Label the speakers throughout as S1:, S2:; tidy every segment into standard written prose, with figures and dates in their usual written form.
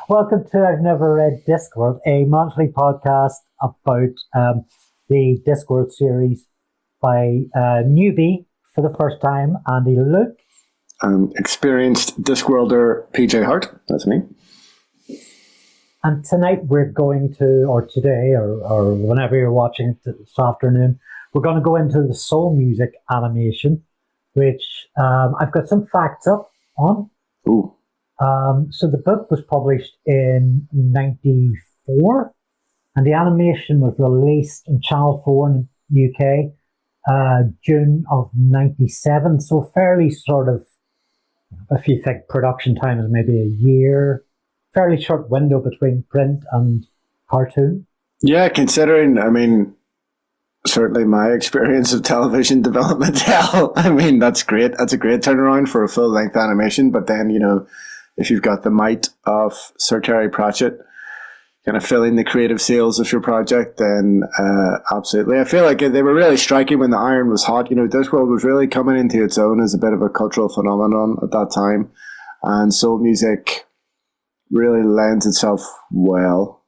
S1: Welcome to I've Never Read Discworld, a monthly podcast about the Discworld series by Newbie for the first time, Andy Luke.
S2: Experienced Discworlder PJ Hart, that's me.
S1: And tonight we're going to, or today, or whenever you're watching it this afternoon, we're going to go into the soul music animation, which I've got some facts up on.
S2: Ooh.
S1: So the book was published in 94, and the animation was released on Channel 4 in the UK June of 97. So fairly sort of, if you think production time is maybe a year, fairly short window between print and cartoon.
S2: Yeah, considering, certainly my experience of television development, that's great. That's a great turnaround for a full-length animation. But then, if you've got the might of Sir Terry Pratchett kind of filling the creative sails of your project, then absolutely. I feel like they were really striking when the iron was hot. Discworld was really coming into its own as a bit of a cultural phenomenon at that time. And soul music really lends itself well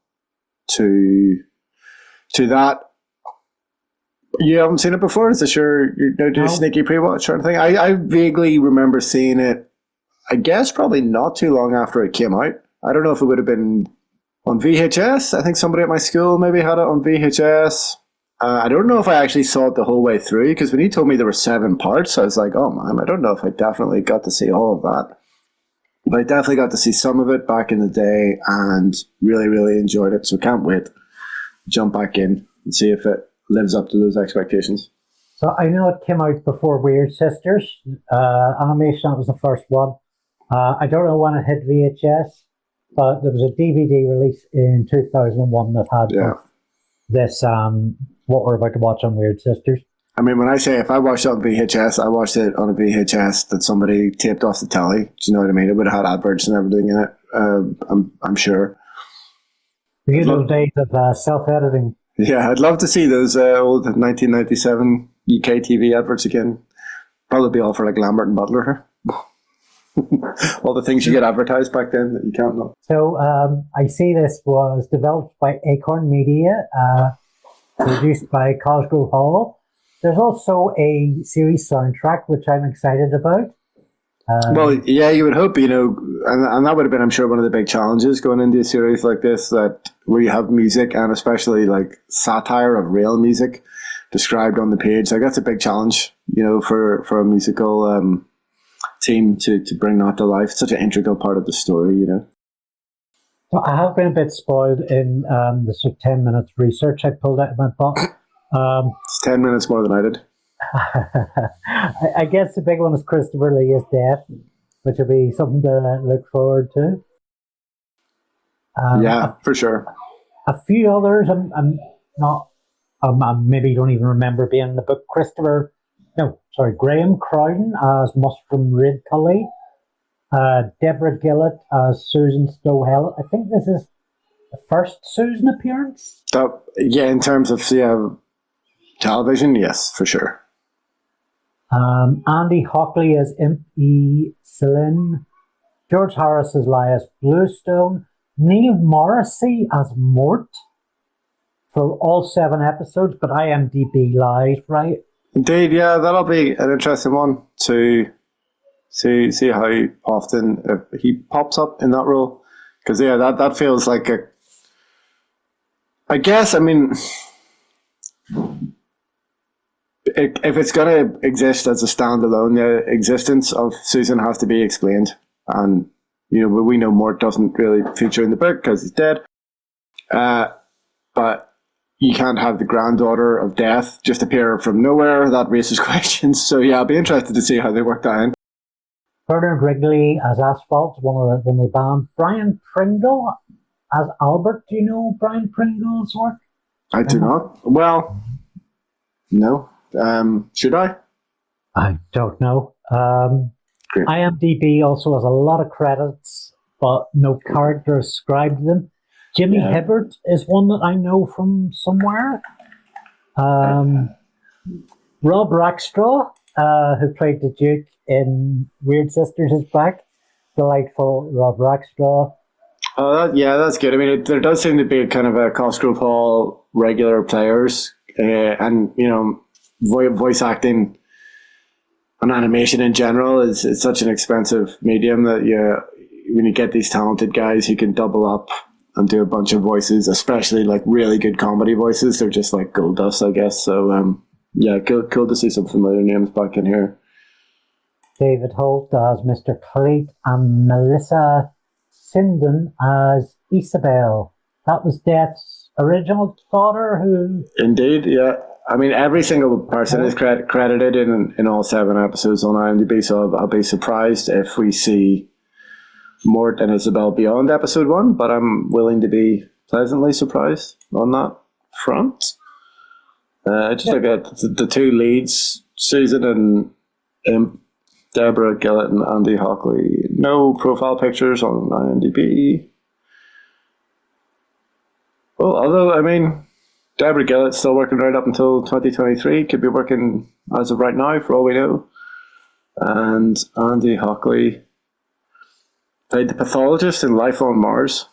S2: to that. You haven't seen it before? Is this your sneaky pre-watch sort of thing? I vaguely remember seeing it, I guess probably not too long after it came out. I don't know if it would have been on VHS. I think somebody at my school maybe had it on VHS. I don't know if I actually saw it the whole way through, because when he told me there were 7 parts, I was like, oh man, I don't know if I definitely got to see all of that. But I definitely got to see some of it back in the day and really, really enjoyed it. So can't wait to jump back in and see if it lives up to those expectations.
S1: So I know it came out before Weird Sisters animation. That was the first one. I don't know when it hit VHS, but there was a DVD release in 2001 that had this, what we're about to watch on Weird Sisters.
S2: When I say if I watched it on VHS, I watched it on a VHS that somebody taped off the telly. Do you know what I mean? It would have had adverts and everything in it, I'm sure.
S1: The good old days of self-editing.
S2: Yeah, I'd love to see those old 1997 UK TV adverts again. Probably be all for like Lambert and Butler. All the things you get advertised back then that you can't know.
S1: So I see this was developed by Acorn Media, produced by Cosgrove Hall. There's also a series soundtrack, which I'm excited about.
S2: Well, yeah, you would hope, and that would have been, I'm sure, one of the big challenges going into a series like this, that where you have music and especially like satire of real music described on the page. Like that's a big challenge, for a musical team to bring that to life. It's such an integral part of the story,
S1: So I have been a bit spoiled in the sort of 10 minutes research I pulled out of my book.
S2: It's 10 minutes more than I did.
S1: I guess the big one is Christopher Lee is death, which will be something to look forward to.
S2: Yeah, for sure.
S1: A few others I maybe don't even remember being in the book. Graham Crowden as Mustrum Ridcully, Deborah Gillett as Susan Stowell. I think this is the first Susan appearance.
S2: In terms of television, yes, for sure.
S1: Andy Hockley as Imp E. Celine, George Harris as Lias Bluestone, Neil Morrissey as Mort for all 7 episodes, but IMDb live, right?
S2: Indeed, yeah, that'll be an interesting one to see how often he pops up in that role, because that feels like if it's going to exist as a standalone, the existence of Susan has to be explained. And, we know Mort doesn't really feature in the book because he's dead. But you can't have the granddaughter of death just appear from nowhere. That raises questions. So, yeah, I'll be interested to see how they work that in.
S1: Bernard Wrigley as Asphalt, one of the band. Brian Pringle as Albert. Do you know Brian Pringle's work?
S2: I do not. Well, no. Should I?
S1: I don't know.
S2: Great.
S1: IMDb also has a lot of credits, but no character ascribed to them. Jimmy Hibbert is one that I know from somewhere. Rob Rackstraw, who played the Duke in Weird Sisters, is back. Delightful Rob Rackstraw.
S2: Oh, yeah, that's good. I mean, there does seem to be kind of a Cosgrove Hall regular players, and voice acting and animation in general is such an expensive medium that when you get these talented guys who can double up and do a bunch of voices, especially like really good comedy voices, they're just like gold dust, I guess. So cool to see some familiar names back in here.
S1: David Holt as Mr. Cleet and Melissa Sinden as Isabel. That was Death's original daughter who...
S2: Indeed, yeah. I mean, every single person is credited in all 7 episodes on IMDb, so I'll be surprised if we see Mort and Isabel beyond episode 1, but I'm willing to be pleasantly surprised on that front. Just look at the 2 leads, Susan and Deborah Gillett and Andy Hockley. No profile pictures on IMDb. Well, although, I mean, Deborah Gillett's still working right up until 2023. Could be working as of right now, for all we know. And Andy Hockley played the pathologist in Life on Mars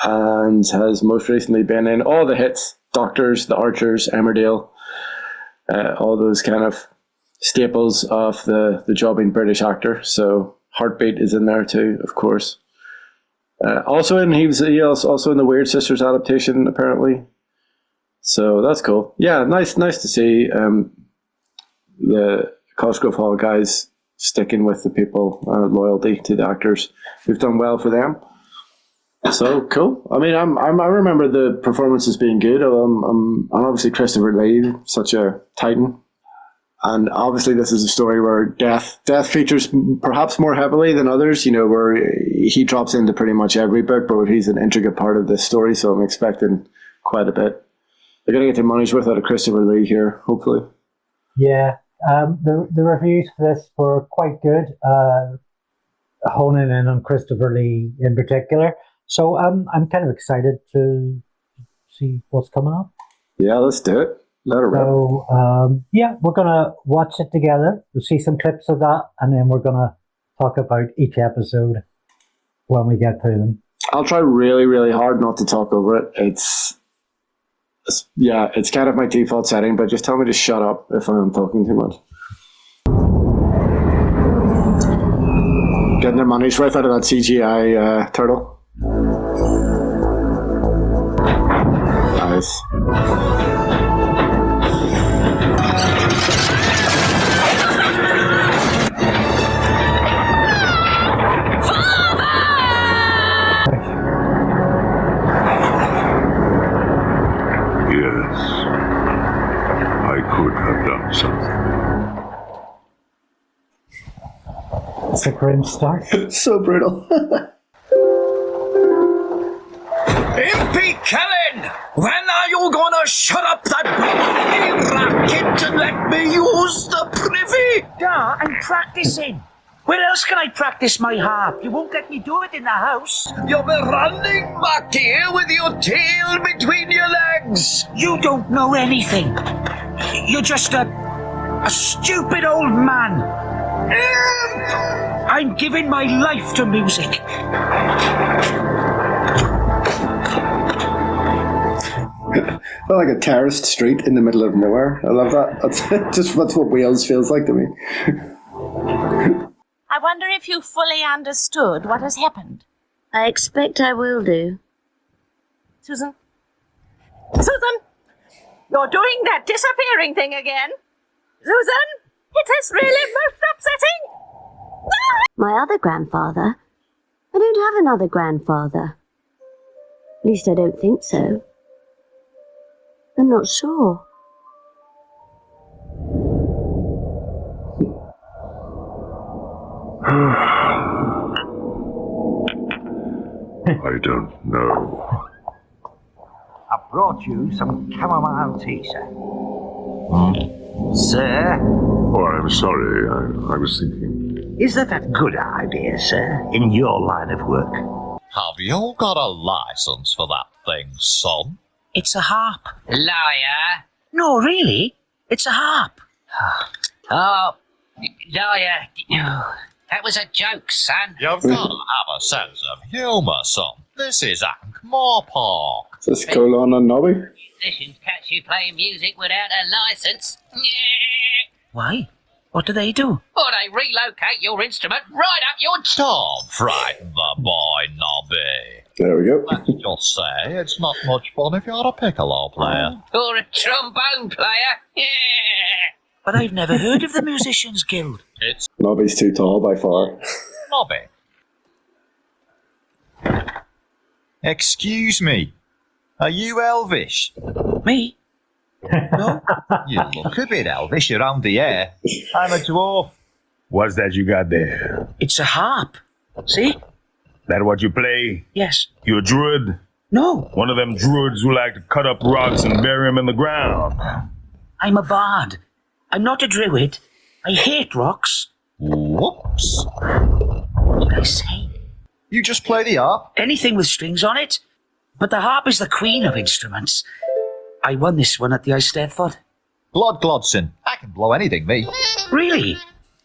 S2: and has most recently been in all the hits, Doctors, The Archers, Emmerdale, all those kind of staples of the jobbing British actor. So Heartbeat is in there too, of course. He was also in the Weird Sisters adaptation, apparently. So that's cool. Yeah, nice to see the Cosgrove Hall guys sticking with the people, loyalty to the actors. We've done well for them. So cool. I mean, I remember the performances being good. I'm obviously Christopher Lee, such a titan. And obviously this is a story where death features perhaps more heavily than others, where he drops into pretty much every book, but he's an intricate part of this story, so I'm expecting quite a bit. They're going to get their money's worth out of Christopher Lee here, hopefully.
S1: Yeah, the reviews for this were quite good, honing in on Christopher Lee in particular. So I'm kind of excited to see what's coming up.
S2: Yeah, let's do it. Let it rip.
S1: So, we're going to watch it together. We'll see some clips of that, and then we're going to talk about each episode when we get through them.
S2: I'll try really, really hard not to talk over it. It's kind of my default setting, but just tell me to shut up if I'm talking too much. Getting their money's worth out of that CGI turtle. Nice.
S1: It's a grim start.
S2: So brutal.
S3: Impy Kellen! When are you gonna shut up that bloody racket and let me use the privy?
S4: Da, I'm practicing. Where else can I practice my harp? You won't let me do it in the house.
S3: You'll be running back here with your tail between your legs.
S4: You don't know anything. You're just a stupid old man.
S3: Imp!
S4: I'm giving my life to music.
S2: Like a terraced street in the middle of nowhere. I love that. That's what Wales feels like to me.
S5: I wonder if you fully understood what has happened.
S6: I expect I will do.
S5: Susan? Susan! You're doing that disappearing thing again. Susan! It is really most upsetting!
S6: My other grandfather? I don't have another grandfather. At least I don't think so. I'm not sure.
S7: I don't know.
S4: I brought you some chamomile tea, sir. Sir?
S7: Oh, I'm sorry. I was thinking.
S4: Is that a good idea, sir, in your line of work?
S8: Have you got a license for that thing, son?
S4: It's a harp.
S9: Lawyer.
S4: No, really? It's a harp.
S9: Oh, lawyer. That was a joke, son.
S8: You've got to have a sense of humour, son. This is Ankh-Moor Park.
S2: Is this Colon and Nobby?
S9: Musicians catch you playing music without a license.
S4: Why? What do they do?
S9: Or they relocate your instrument right up your
S8: Don't frighten the boy, Nobby.
S2: There we go.
S8: Let's just say it's not much fun if you're a piccolo player.
S9: or a trombone player.
S4: But I've never heard of the Musicians Guild.
S8: It's
S2: Nobby's too tall by far.
S8: Nobby. Excuse me. Are you elvish?
S4: Me? No?
S8: You look a bit elvish around the ear. I'm a dwarf.
S10: What's that you got there?
S4: It's a harp. See?
S10: That what you play?
S4: Yes.
S10: You a druid?
S4: No.
S10: One of them druids who like to cut up rocks and bury them in the ground.
S4: I'm a bard. I'm not a druid. I hate rocks.
S8: Whoops.
S4: What did I say?
S8: You just play the harp?
S4: Anything with strings on it. But the harp is the queen of instruments. I won this one at the Eisteddfod.
S8: Glod Glodson. I can blow anything, me.
S4: Really?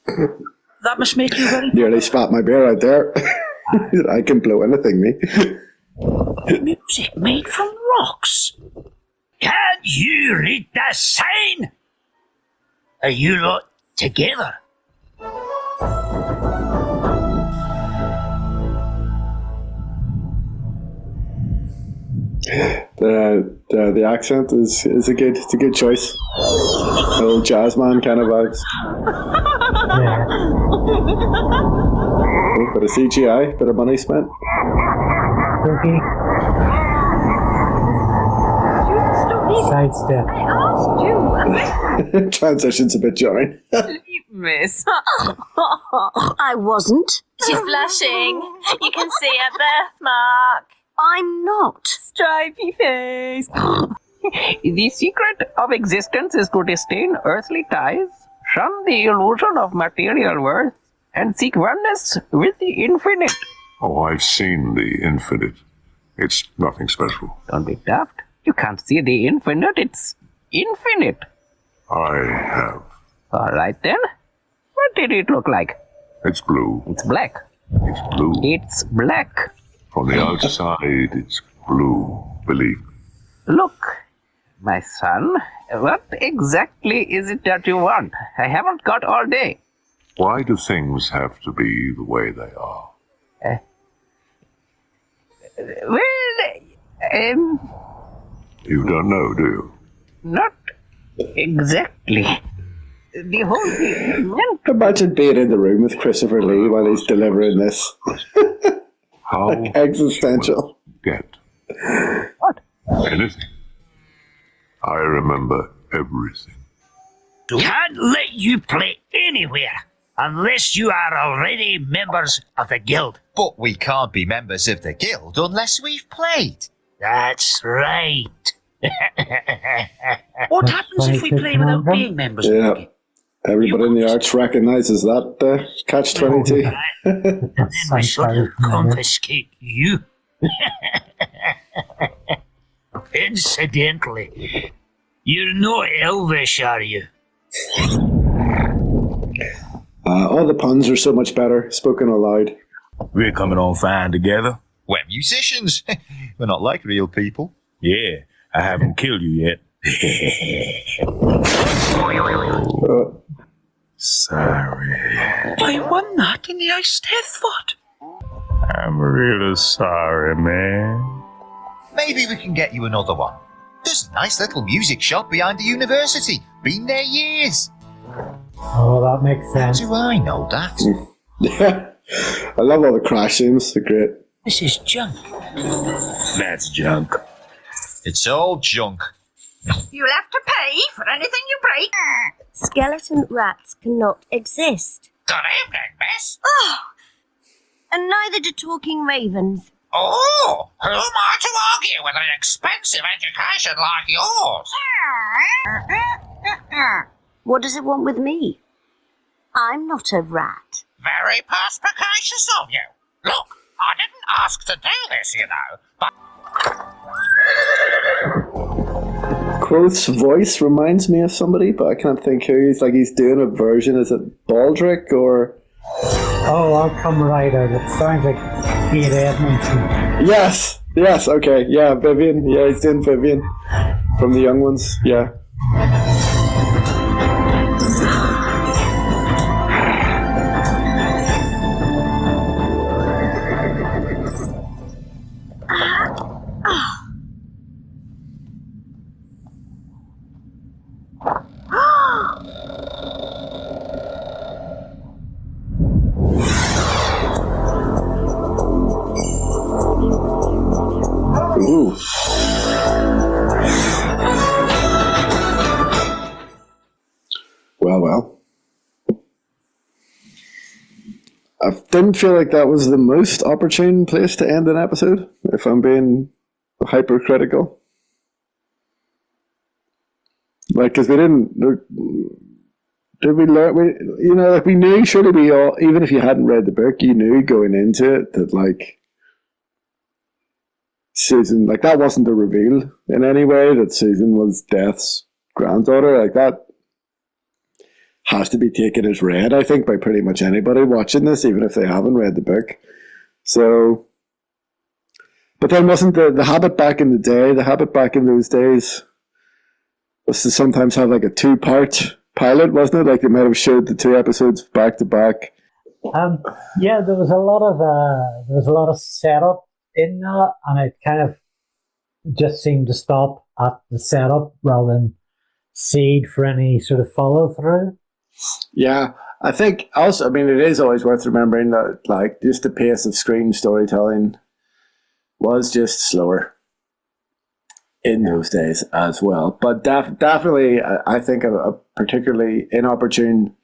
S4: That must make you very...
S2: Nearly spat my beer out there. I can blow anything, me.
S4: Music made from rocks.
S3: Can you read the sign?
S4: Are you lot together?
S2: The accent is a good choice. Old jazz man kind of vibes.
S1: Yeah.
S2: Oh, bit of CGI, bit of money spent.
S1: Cookie. Sidestep.
S5: I asked you.
S2: Transition's a bit jarring.
S5: Miss.
S6: I wasn't.
S5: She's blushing. You can see her birthmark.
S6: I'm not.
S5: Stripy face.
S11: The secret of existence is to disdain earthly ties, shun the illusion of material worth, and seek oneness with the infinite.
S7: Oh, I've seen the infinite. It's nothing special.
S11: Don't be daft. You can't see the infinite. It's infinite.
S7: I have.
S11: All right then. What did it look like?
S7: It's blue.
S11: It's black.
S7: It's blue.
S11: It's black.
S7: From the outside, it's blue. Believe me.
S11: Look, my son, what exactly is it that you want? I haven't got all day.
S7: Why do things have to be the way they are? You don't know, do you?
S11: Not exactly. The whole thing meant...
S2: Imagine being in the room with Christopher Lee while he's delivering this.
S7: How
S2: like existential.
S7: Get
S11: What?
S7: anything. I remember everything.
S4: Can't let you play anywhere unless you are already members of the guild.
S8: But we can't be members of the guild unless we've played.
S4: That's right. What happens if we play without being members of the
S2: Yeah.
S4: guild?
S2: Everybody in the arts recognises that catch-22.
S4: And then we sort of confiscate you. Incidentally, you're not elvish, are you?
S2: All the puns are so much better, spoken aloud.
S10: We're coming on fine together.
S8: We're musicians. We're not like real people.
S10: Yeah, I haven't killed you yet. Sorry.
S4: I won that in the Eisteddfod.
S10: I'm really sorry, man.
S8: Maybe we can get you another one. There's a nice little music shop behind the university. Been there years.
S1: Oh, that makes
S8: How
S1: sense.
S8: do I know that?
S2: Yeah. I love all the crash themes, they're great.
S4: This is junk.
S10: That's junk.
S8: It's all junk.
S5: You'll have to pay for anything you break.
S6: Skeleton rats cannot exist.
S9: Good evening, miss.
S6: Oh, and neither do talking ravens.
S9: Oh, who am I to argue with an expensive education like yours?
S6: What does it want with me? I'm not a rat.
S9: Very perspicacious of you. Look, I didn't ask to do this, you know, but...
S2: Quoth's voice reminds me of somebody, but I can't think who. He's doing a version. Is it Baldric or...
S1: Oh, I'll come right out. It sounds like 8 Edmonton.
S2: Yes, okay. Yeah, Vivian. Yeah, he's doing Vivian from the young ones. Yeah. Ooh. Well. I didn't feel like that was the most opportune place to end an episode, if I'm being hypercritical. Like, because we didn't... Did we learn... we knew, surely we all... Even if you hadn't read the book, you knew going into it that, like... Susan, like, that wasn't a reveal in any way that Susan was Death's granddaughter. Like, that has to be taken as read, I think, by pretty much anybody watching this, even if they haven't read the book. So, but then wasn't the habit back in the day, the habit back in those days was to sometimes have like a 2-part pilot, wasn't it? Like they might have showed the 2 episodes back to back.
S1: Yeah, there was a lot of setup in that, and it kind of just seemed to stop at the setup rather than seed for any sort of follow through.
S2: Yeah, I think also, I mean, it is always worth remembering that, like, just the pace of screen storytelling was just slower in those days as well. But definitely, I think a particularly inopportune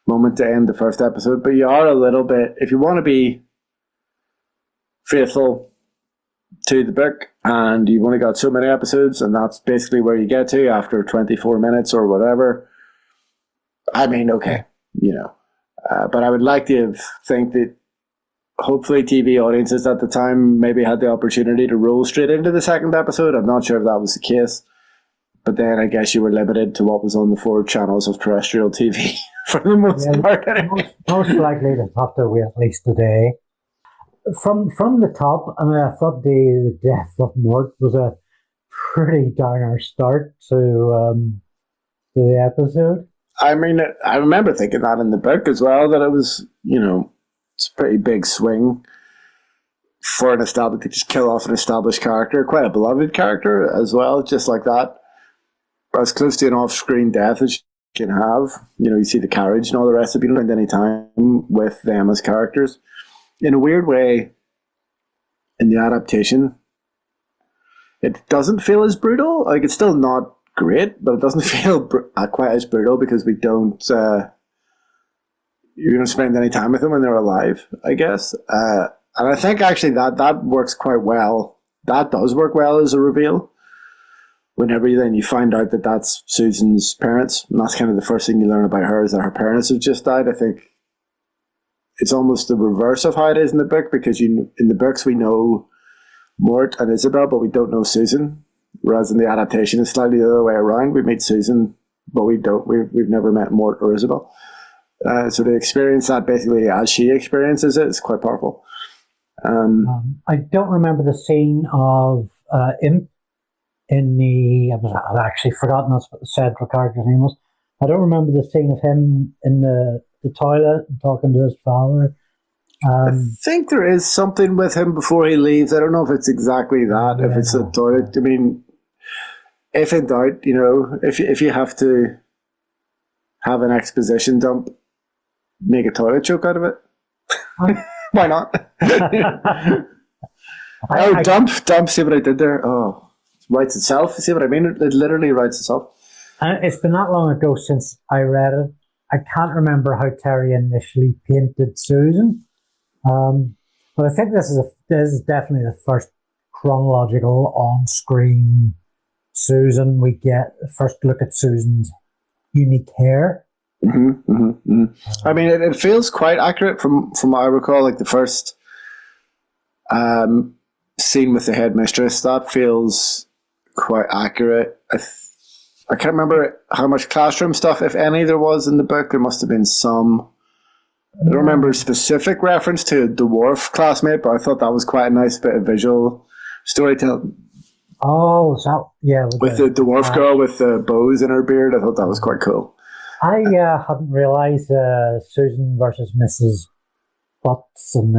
S2: moment to end the first episode. But you are a little bit, if you want to be faithful to the book, and you've only got so many episodes, and that's basically where you get to after 24 minutes or whatever. I mean, okay, but I would like to think that hopefully TV audiences at the time maybe had the opportunity to roll straight into the second episode. I'm not sure if that was the case, but then I guess you were limited to what was on the 4 channels of terrestrial TV for the most part.
S1: Most likely to have to wait at least a day. From the top, I mean, I thought the death of Mort was a pretty downer start to the episode. I
S2: mean, I remember thinking that in the book as well, that it was, it's a pretty big swing for an established, to just kill off an established character, quite a beloved character as well, just like that. As close to an off-screen death as you can have. You see the carriage and all the rest of it. You don't spend any time with them as characters. In a weird way, in the adaptation, it doesn't feel as brutal. Like, it's still not great, but it doesn't feel quite as brutal because we don't you don't spend any time with them when they're alive, I guess. And I think actually that works quite well. That does work well as a reveal. Whenever then you find out that that's Susan's parents, and that's kind of the first thing you learn about her, is that her parents have just died. I think it's almost the reverse of how it is in the book, because in the books we know Mort and Isabel, but we don't know Susan. Whereas in the adaptation, it's slightly the other way around. We meet Susan, but we've never met Mort or Isabel. So to experience that basically as she experiences it is quite powerful.
S1: I don't remember the scene of Imp in the... I've actually forgotten that's what the central character's name was. I don't remember the scene of him in the toilet talking to his father.
S2: I think there is something with him before he leaves. I don't know if it's exactly that, if it's a toilet. I mean, if in doubt, if you have to have an exposition dump, make a toilet joke out of it. Why not? Dump, see what I did there? Oh, it writes itself. See what I mean? It literally writes itself. It's
S1: been that long ago since I read it. I can't remember how Terry initially painted Susan. But I think this is definitely the first chronological on-screen Susan. We get the first look at Susan's unique hair.
S2: I mean, it feels quite accurate from what I recall. Like the first scene with the headmistress, that feels quite accurate. I can't remember how much classroom stuff, if any, there was in the book. There must have been some. I don't remember a specific reference to a dwarf classmate, but I thought that was quite a nice bit of visual storytelling.
S1: Oh, so yeah,
S2: With the dwarf girl with the bows in her beard, I thought that was quite cool.
S1: I hadn't realised Susan versus Mrs. Butts, and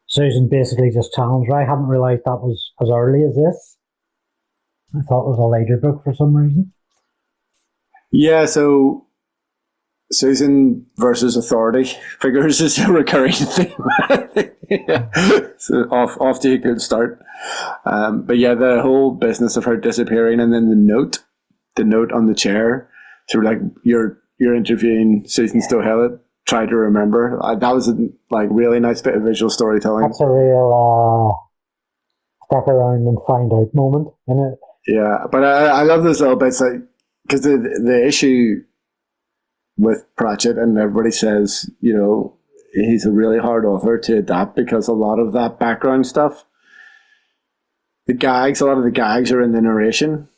S1: Susan basically just challenged her. I hadn't realised that was as early as this. I thought it was a later book for some reason.
S2: Yeah, so Susan versus authority figures is a recurring theme. Yeah. So off to a good start. But yeah, the whole business of her disappearing, and then the note on the chair. So like you're interviewing Susan Stohella, try to remember. That was a really nice bit of visual storytelling.
S1: That's a real step around and find out moment, isn't it?
S2: Yeah, but I love those little bits, because the issue with Pratchett, and everybody says, he's a really hard author to adapt because a lot of that background stuff, a lot of the gags are in the narration.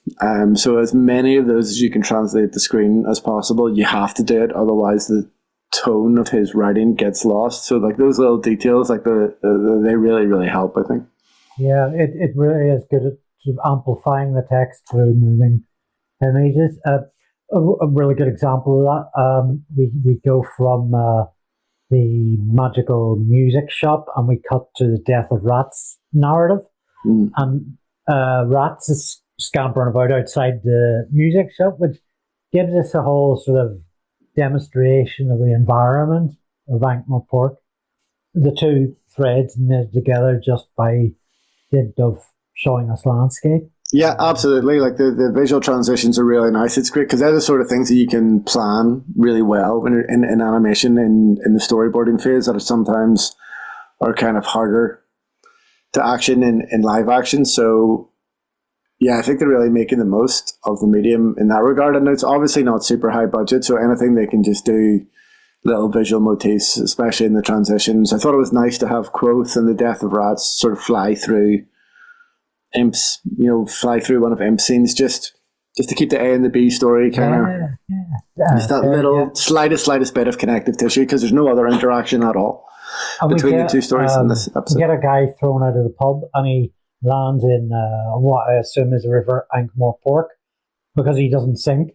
S2: So as many of those as you can translate to screen as possible, you have to do it. Otherwise, the tone of his writing gets lost. So those little details, they really, really help, I think.
S1: Yeah, it really is good at sort of amplifying the text through moving images. A really good example of that, we go from the magical music shop and we cut to the death of rats narrative. And rats is scampering about outside the music shop, which gives us a whole sort of demonstration of the environment of Ankh-Morpork. The two threads knitted together just by dint of showing us landscape.
S2: Yeah, absolutely. The visual transitions are really nice. It's great because they're the sort of things that you can plan really well when you're in animation in the storyboarding phase that are sometimes are kind of harder to action in live action. So yeah, I think they're really making the most of the medium in that regard. And it's obviously not super high budget, so anything they can just do little visual motifs, especially in the transitions. I thought it was nice to have Quoth and the death of rats sort of fly through Imps, fly through one of Imp's scenes just to keep the A and the B story kind of just that little slightest bit of connective tissue, because there's no other interaction at all between the two stories in this episode.
S1: We get a guy thrown out of the pub and he lands in what I assume is a river Ankh-Morpork because he doesn't sink.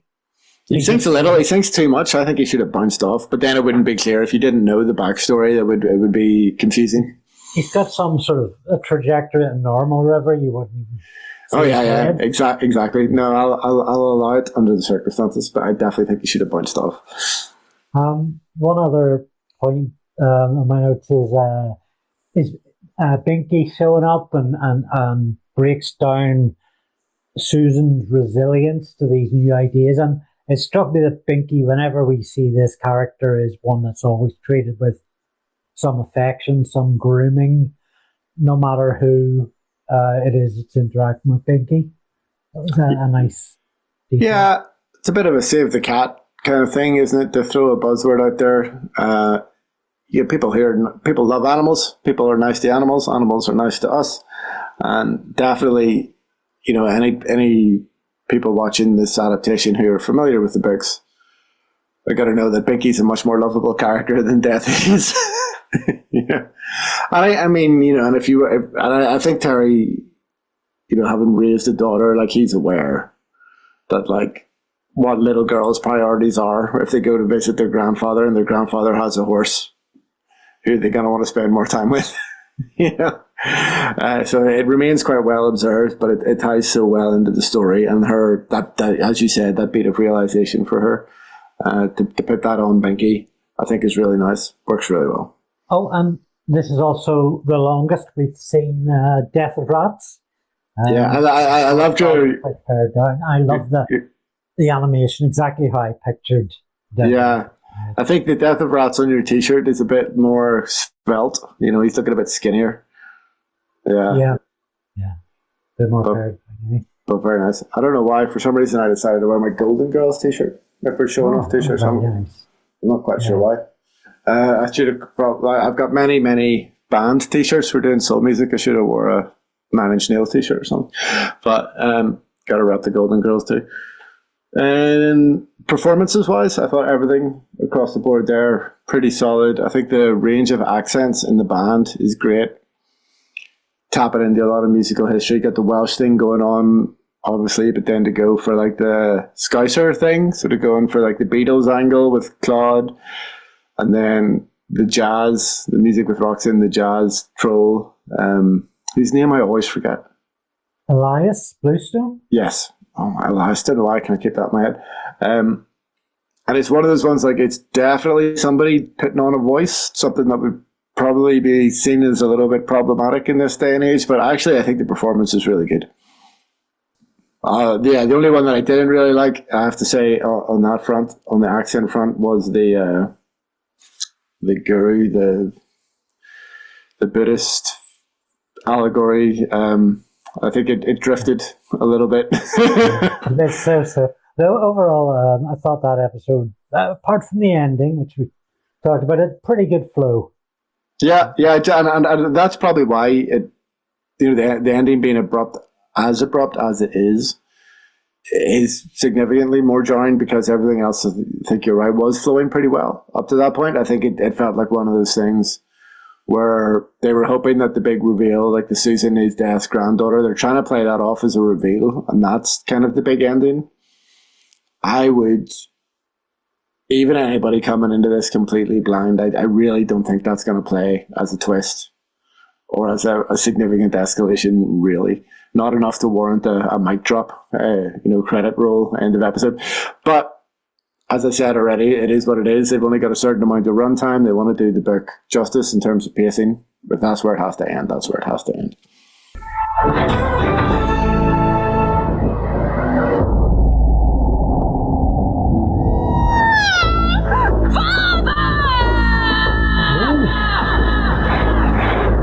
S2: He sinks a little. He sinks too much. I think he should have bounced off, but then it wouldn't be clear if you didn't know the backstory. It would be confusing.
S1: He's got some sort of a trajectory in a normal river. You wouldn't even.
S2: Oh yeah, exactly. No, I'll allow it under the circumstances, but I definitely think he should have bounced off.
S1: One other point on my notes is Binky showing up and breaks down Susan's resilience to these new ideas. And it struck me that Binky, whenever we see this character, is one that's always treated with some affection, some grooming, no matter who it is that's interacting with Binky. That was a nice detail.
S2: Yeah, it's a bit of a save the cat kind of thing, isn't it? To throw a buzzword out there. People love animals. People are nice to animals. Animals are nice to us. And definitely, any people watching this adaptation who are familiar with the books are going to know that Binky's a much more lovable character than Death is. And I think Terry, having raised a daughter, he's aware that what little girls' priorities are if they go to visit their grandfather and their grandfather has a horse who they're going to want to spend more time with. So it remains quite well observed, but it ties so well into the story, and her that as you said, that bit of realization for her to put that on Binky, I think is really nice. Works really well.
S1: Oh, and this is also the longest we've seen Death of Rats.
S2: I loved your.
S1: I love the animation, exactly how I pictured.
S2: I think the Death of Rats on your T-shirt is a bit more svelte. He's looking a bit skinnier. Yeah. A
S1: bit more paired.
S2: But very nice. I don't know why. For some reason, I decided to wear my Golden Girls T-shirt. If we're showing off T-shirts, I'm not quite sure why. I should have. I've got many band T-shirts. We're doing soul music. I should have wore a Nine Inch Nails T-shirt or something. But got to rep the Golden Girls too. And performances-wise, I thought everything across the board there pretty solid. I think the range of accents in the band is great. Tapping into a lot of musical history, got the Welsh thing going on, obviously, but then to go for like the Scouser thing, sort of going for like the Beatles angle with Claude, and then the jazz, the music with Roxanne, the jazz troll, whose name I always forget.
S1: Elias Bluestone?
S2: Yes. Oh, my Elias. Don't know why I can't keep that in my head. And it's one of those ones, like, it's definitely somebody putting on a voice, something that would probably be seen as a little bit problematic in this day and age, but actually I think the performance is really good. The only one that I didn't really like, I have to say, on that front, on the accent front, was the guru, the Buddhist allegory. I think it drifted a little bit.
S1: That's so. Though overall, I thought that episode, apart from the ending, which we talked about, it pretty good flow.
S2: Yeah, and that's probably why it, the ending being abrupt as it is significantly more jarring, because everything else, I think you're right, was flowing pretty well up to that point. I think it felt like one of those things where they were hoping that the big reveal, like the Susan is Death's granddaughter, they're trying to play that off as a reveal, and that's kind of the big ending. I would, even anybody coming into this completely blind, I really don't think that's going to play as a twist or as a significant escalation, really. Not enough to warrant a mic drop, credit roll, end of episode. But as I said already, it is what it is. They've only got a certain amount of runtime. They want to do the book justice in terms of pacing. If that's where it has to end, that's where it has to end.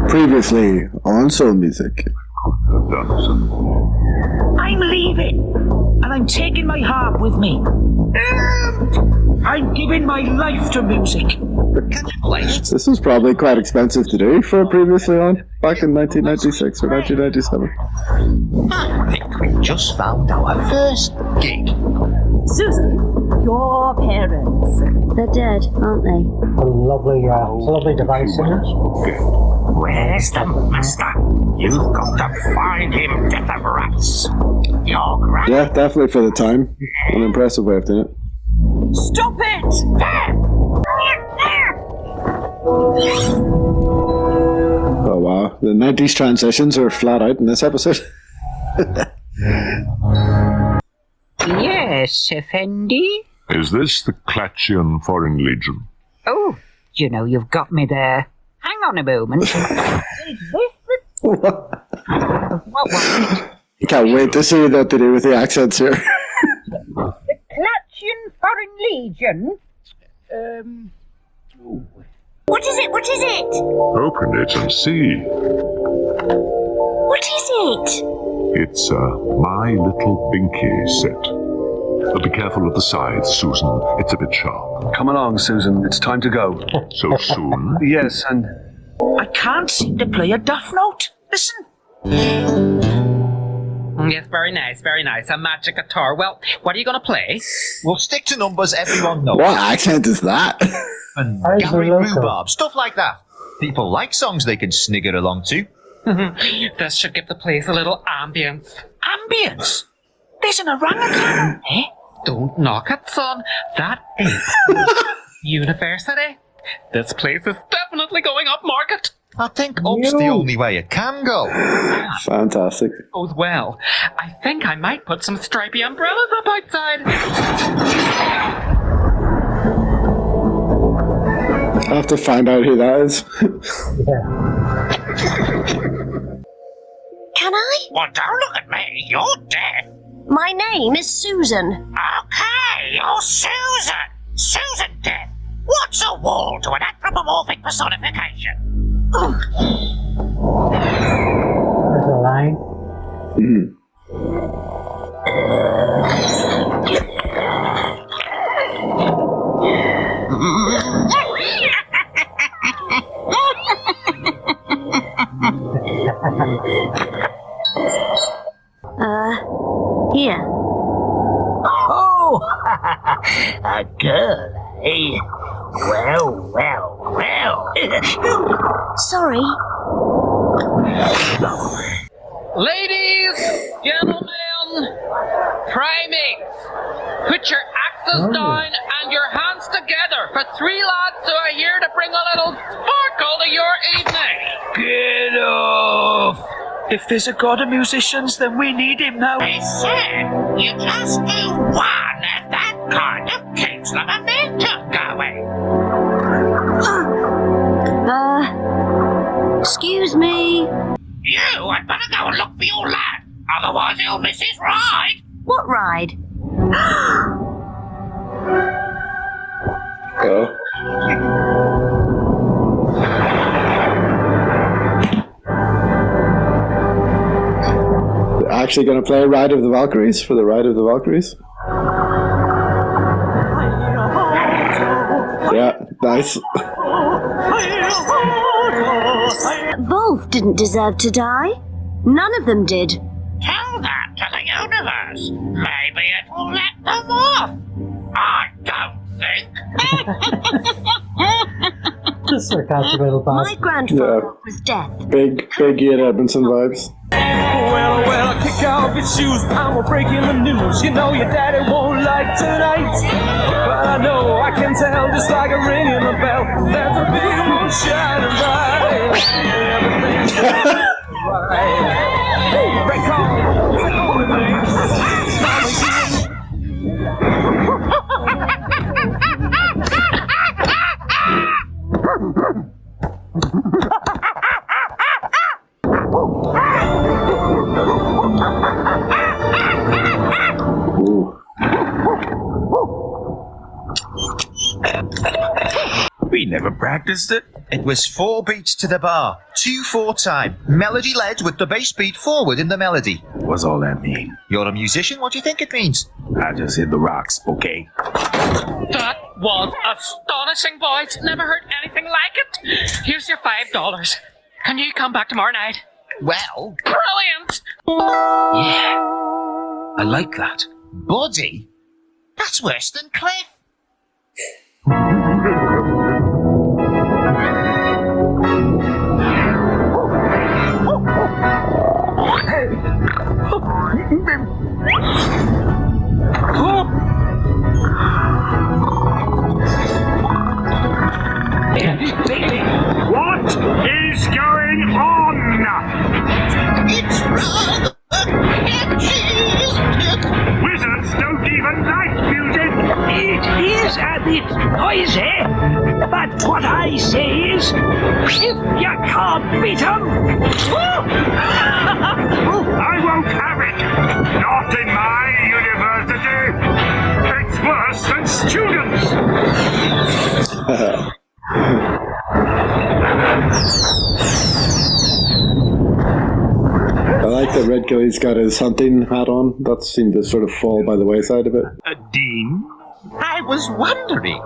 S2: Previously on Soul Music.
S4: I'm leaving, and I'm taking my harp with me. I'm giving my life to music.
S9: Can you play it?
S2: This was probably quite expensive to do for previously on, back in 1996 or 1997.
S8: I think we just found our first gig.
S5: Susan, your parents.
S6: They're dead, aren't they?
S1: It's a lovely device, isn't it?
S4: Where's the master? You've got to find him, death of rats. Your grand...
S2: Yeah, definitely for the time. An impressive way of doing it.
S5: Stop it!
S2: Oh wow, the 90s transitions are flat out in this episode.
S11: Yes, Effendi?
S7: Is this the Clatchian Foreign Legion?
S11: Oh, you've got me there. Hang on a moment. Is this
S2: What
S11: was it?
S2: I can't wait to see what they do with the accents here.
S11: The Clatchian Foreign Legion?
S5: What is it? What is it?
S7: Open it and see.
S5: What is it?
S7: It's a My Little Binky set. But be careful of the sides, Susan. It's a bit sharp.
S12: Come along, Susan. It's time to go.
S7: So soon?
S12: Yes, and...
S4: I can't seem to play a duff note. Listen.
S11: Yes, very nice. A magic guitar. Well, what are you going to play?
S8: We'll stick to numbers everyone knows.
S2: What accent is that?
S8: And gallery rhubarb, stuff like that. People like songs they can snigger along to.
S11: This should give the place a little ambience.
S4: Ambience? There's an orangutan, eh?
S11: Don't knock it, son. That is university. This place is definitely going up market.
S8: I think up's the only way it can go.
S2: Fantastic.
S11: Goes well. I think I might put some stripy umbrellas up outside.
S2: I'll have to find out who that is.
S5: Can I?
S9: Well, don't look at me. You're deaf.
S5: My name is Susan.
S9: Okay, you're Susan. Susan deaf. What's a wall to an anthropomorphic personification?
S1: There's a line.
S6: Here.
S5: Oh,
S4: Oh, a girl, eh? Well, well, well.
S6: Sorry.
S11: Ladies, gentlemen, primates, put your axes down and your hands together for 3 lads who are here to bring a little sparkle to your evening.
S3: Get off! If there's a god of musicians, then we need him now.
S9: I said, you just do one, and that kind of keeps the momentum going.
S6: Excuse me.
S9: You had better go and look for your lad, otherwise he'll miss his ride.
S6: What ride?
S2: Actually going to play Ride of the Valkyries for the Ride of the Valkyries. Yeah, nice.
S6: Wolf didn't deserve to die. None of them did.
S9: Tell that to the universe. Maybe it will let them off. I don't think.
S1: The sarcastic little
S6: My
S1: bastard.
S6: grandfather was death.
S2: Big Ian Edmondson vibes.
S3: Well, kick off your shoes, and we're breaking the news. You know your daddy won't like tonight. But I know, I can tell, just like a ring in the bell, there's a big moon shining bright. Everything's right. Break on, take on with me. We never practiced it.
S8: It was 4 beats to the bar, 2/4 time. Melody led with the bass beat forward in the melody.
S10: What's all that mean?
S8: You're a musician, what do you think it means?
S10: I just hit the rocks, okay?
S11: That was astonishing, boys. Never heard anything like it. Here's your $5. Can you come back tomorrow night?
S8: Well,
S11: Brilliant!
S3: Yeah, I like that.
S8: Buddy, that's worse than Cliff.
S4: What is going on?
S9: It's rather catchy, isn't it?
S4: Wizards don't even like music. It is a bit noisy, but what I say is, if you can't beat 'em, I won't have it. Not in my university. It's worse than students.
S2: I like that Red Gilly's got his hunting hat on. That seemed to sort of fall by the wayside a bit.
S10: Dean?
S8: I was wondering,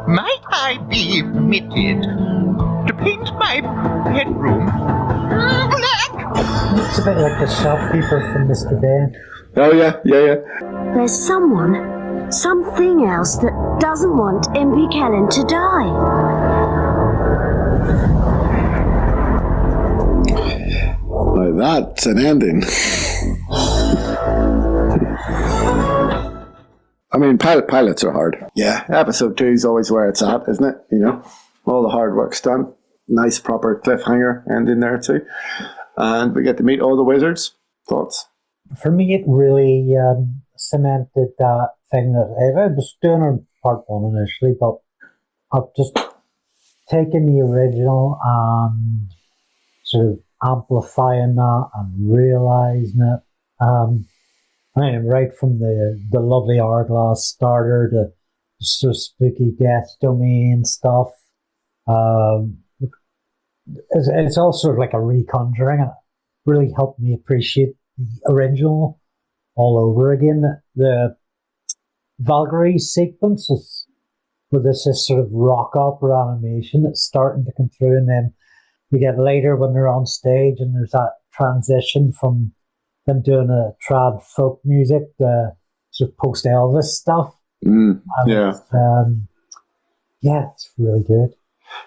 S8: might I be permitted to paint my bedroom black?
S1: It's a bit like the shopkeeper from Mr. Bean.
S2: Oh yeah.
S6: There's something else that doesn't want Impy Kellen to die.
S2: Now that's an ending. I mean, pilots are hard. Yeah, episode 2 is always where it's at, isn't it? You know, all the hard work's done. Nice proper cliffhanger ending there too. And we get to meet all the wizards. Thoughts?
S1: For me, it really cemented that thing that I was doing on part 1 initially, but I've just taken the original and sort of amplifying that and realising it. I mean, right from the lovely hourglass starter to sort of spooky death domain stuff. It's all sort of like a reconjuring. It really helped me appreciate the original all over again. The Valkyrie sequence is with this sort of rock opera animation that's starting to come through, and then we get later when they're on stage and there's that transition from them doing a trad folk music to sort of post Elvis stuff.
S2: Yeah.
S1: It's really good.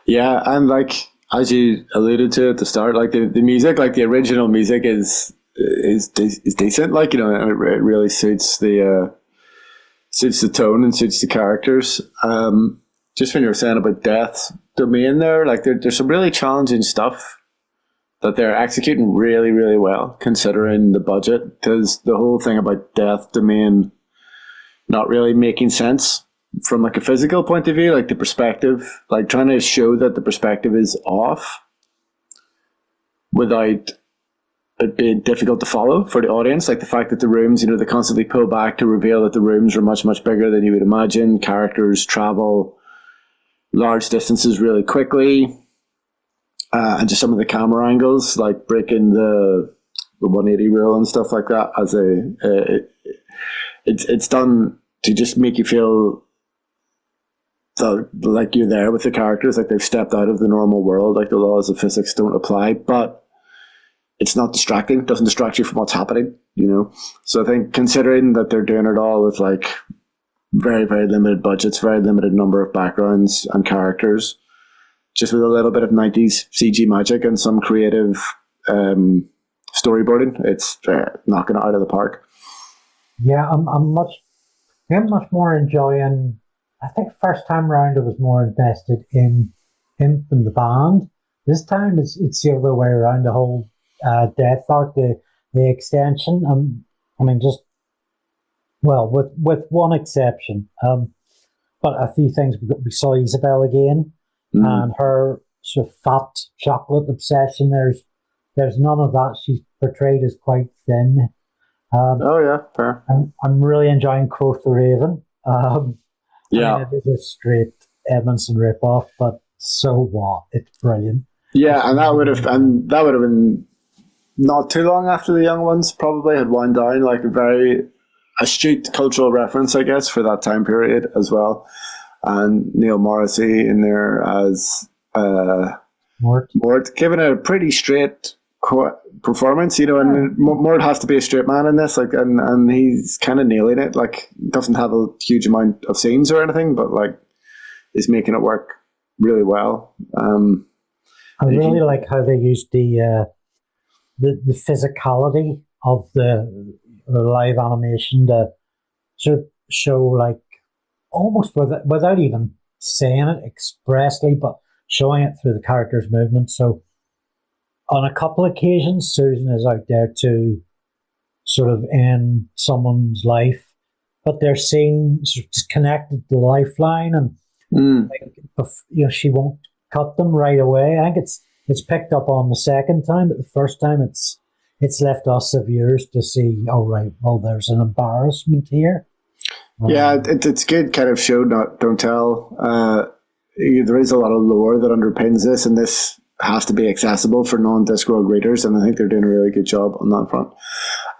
S2: Yeah, and like as you alluded to at the start, like the music, like the original music is decent. Like, you know, it really suits the tone and suits the characters. Just when you were saying about Death's Domain there, like there's some really challenging stuff that they're executing really, really well considering the budget. Because the whole thing about Death's Domain not really making sense from like a physical point of view, like the perspective, like trying to show that the perspective is off without it being difficult to follow for the audience. Like the fact that the rooms, you know, they constantly pull back to reveal that the rooms are much, much bigger than you would imagine. Characters travel large distances really quickly. And just some of the camera angles, like breaking the 180 rule and stuff like that, it's done to just make you feel like you're there with the characters, like they've stepped out of the normal world, like the laws of physics don't apply, but it's not distracting. It doesn't distract you from what's happening, you know? So I think considering that they're doing it all with like very, very limited budgets, very limited number of backgrounds and characters, just with a little bit of 90s CG magic and some creative storyboarding, it's knocking it out of the park.
S1: Yeah, I'm much more enjoying. I think first time round I was more invested in Imp and the band. This time it's the other way around. The whole Death arc, the extension. I mean, just with one exception. But a few things we saw Isabel again, and her sort of fat chocolate obsession. There's none of that. She's portrayed as quite thin.
S2: Fair.
S1: I'm really enjoying Quoth the Raven. I mean, it is a straight Edmondson ripoff, but so what? It's brilliant.
S2: Yeah, and that would have been not too long after the Young Ones probably had wound down, like a very astute cultural reference, I guess, for that time period as well. And Neil Morrissey in there as Mort, giving a pretty straight performance, you know, and Mort has to be a straight man in this, like, and he's kind of nailing it. Like, doesn't have a huge amount of scenes or anything, but like, is making it work really well.
S1: I really like how they used the physicality of the live animation to sort of show, like, almost without even saying it expressly, but showing it through the character's movement. So on a couple of occasions, Susan is out there to sort of end someone's life, but they're seeing sort of disconnected to the lifeline, and she won't cut them right away. I think it's picked up on the second time, but the first time it's left us the viewers to see, oh right, well there's an embarrassment here.
S2: It's good kind of show, don't tell. There is a lot of lore that underpins this, and this has to be accessible for non-Discworld readers, and I think they're doing a really good job on that front.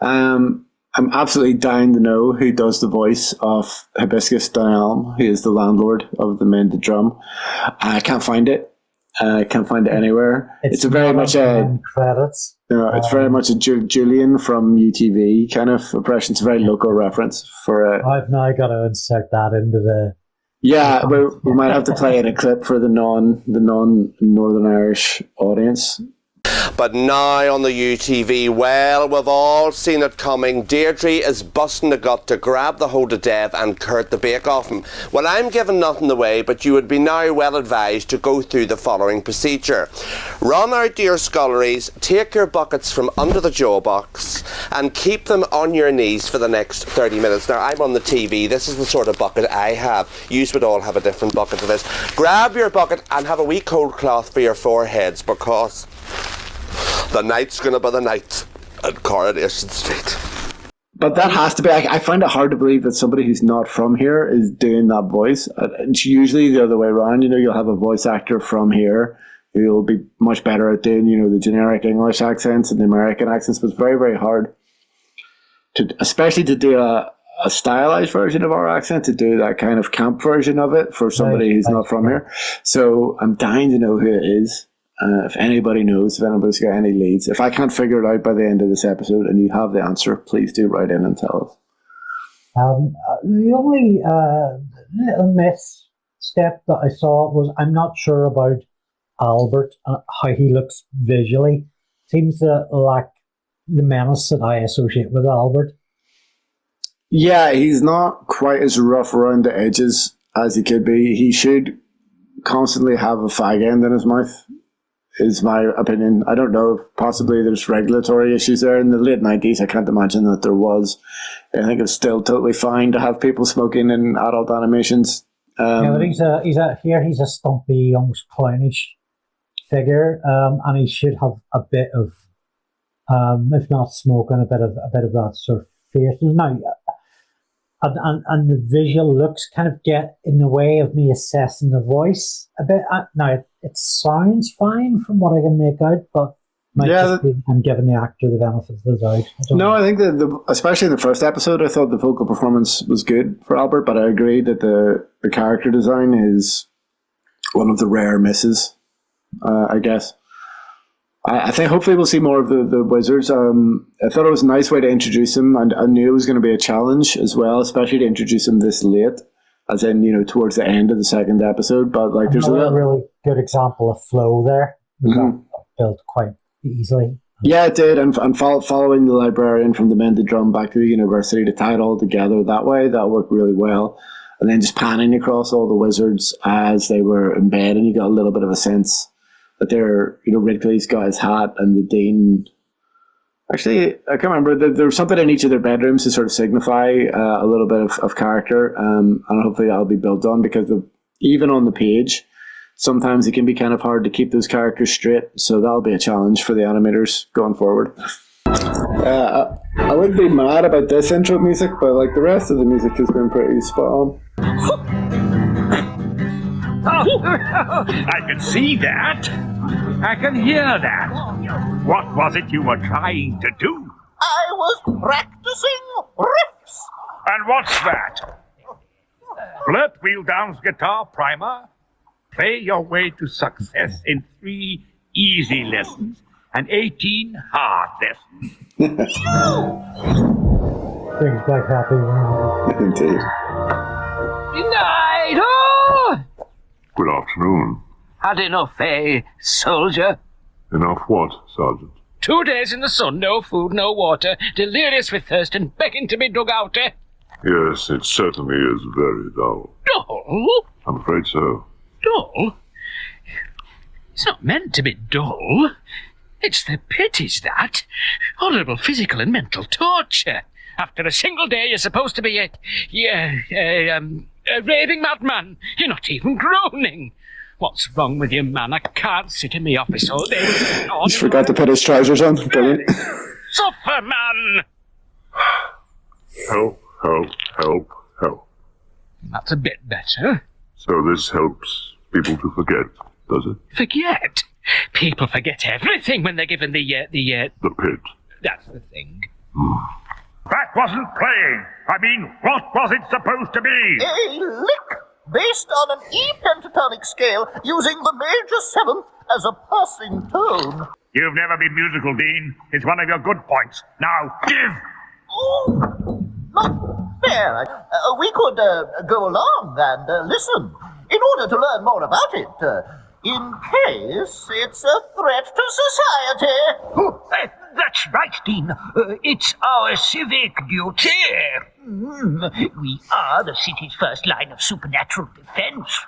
S2: I'm absolutely dying to know who does the voice of Hibiscus Donal, who is the landlord of the Men the Drum. I can't find it. I can't find it anywhere. It's very much a credits. It's very much a Julian from UTV kind of impression. It's a very local reference for.
S1: I've now got to insert that into the.
S2: Yeah, we might have to play in a clip for the non Northern Irish audience.
S13: But now on the UTV, well, we've all seen it coming. Deirdre is busting the gut to grab the hold of Dev and Kurt the bake off him. Well, I'm giving nothing away, but you would be now well advised to go through the following procedure. Run out to your sculleries, take your buckets from under the jaw box and keep them on your knees for the next 30 minutes. Now, I'm on the TV. This is the sort of bucket I have. You would all have a different bucket to this. Grab your bucket and have a wee cold cloth for your foreheads, because the night's going to be the night at Coronation Street.
S2: But that has to be, I find it hard to believe that somebody who's not from here is doing that voice. It's usually the other way around. You know, you'll have a voice actor from here who will be much better at doing, you know, the generic English accents and the American accents, but it's very, very hard especially to do a stylized version of our accent, to do that kind of camp version of it for somebody who's not from here. So I'm dying to know who it is. If anybody knows, if anybody's got any leads, if I can't figure it out by the end of this episode and you have the answer, please do write in and tell us.
S1: The only little misstep that I saw was I'm not sure about Albert and how he looks visually. Seems to lack the menace that I associate with Albert.
S2: Yeah, he's not quite as rough around the edges as he could be. He should constantly have a fag end in his mouth, is my opinion. I don't know if possibly there's regulatory issues there. In the late 90s, I can't imagine that there was. I think it's still totally fine to have people smoking in adult animations.
S1: Yeah, but he's a stumpy, almost clownish figure, and he should have a bit of, if not smoke, and a bit of that sort of fierceness. Now, and the visual looks kind of get in the way of me assessing the voice a bit. Now, it sounds fine from what I can make out, but I'm giving the actor the benefit of the doubt.
S2: I think that especially in the first episode, I thought the vocal performance was good for Albert, but I agree that the character design is one of the rare misses, I guess. I think hopefully we'll see more of the wizards. I thought it was a nice way to introduce them, and I knew it was going to be a challenge as well, especially to introduce them this late, as in, towards the end of the second episode. But like, there's a
S1: really good example of flow there. That built quite easily.
S2: Yeah, it did, and following the librarian from the Mended Drum back to the university to tie it all together that way, that worked really well. And then just panning across all the wizards as they were in bed, and you got a little bit of a sense that they're, Ridgely's got his hat, and the Dean. Actually, I can't remember. There was something in each of their bedrooms to sort of signify a little bit of character, and hopefully that'll be built on, because even on the page, sometimes it can be kind of hard to keep those characters straight. So that'll be a challenge for the animators going forward. I wouldn't be mad about this intro music, but like the rest of the music has been pretty spot on.
S4: I can see that. I can hear that. What was it you were trying to do?
S9: I was practicing riffs.
S4: And what's that? Blurt Wheeldown's guitar primer. Play your way to success in 3 easy lessons and 18 hard lessons.
S1: Brings back happy memories.
S2: Indeed.
S11: Good night, oh!
S7: Good afternoon.
S11: Had enough, eh, soldier?
S7: Enough what, Sergeant?
S11: 2 days in the sun, no food, no water, delirious with thirst and begging to be dug out, eh?
S7: Yes, it certainly is very dull.
S11: Dull?
S7: I'm afraid so.
S11: Dull? It's not meant to be dull. It's the pit, is that? Horrible physical and mental torture. After a single day, you're supposed to be a raving madman. You're not even groaning. What's wrong with you, man? I can't sit in the office all day.
S2: Just forgot to put his trousers on. Brilliant.
S11: Suffer, man!
S7: Help, help, help, help.
S11: That's a bit better.
S7: So this helps people to forget, does it?
S11: Forget? People forget everything when they're given the
S7: pit.
S11: That's the thing.
S4: That wasn't playing. I mean, what was it supposed to be?
S9: A lick, based on an E pentatonic scale, using the major seventh as a passing tone.
S4: You've never been musical, Dean. It's one of your good points. Now, give!
S9: Oh, not fair. We could go along and listen, in order to learn more about it, in case it's a threat to society.
S4: That's right, Dean. It's our civic duty.
S9: We are the city's first line of supernatural defense.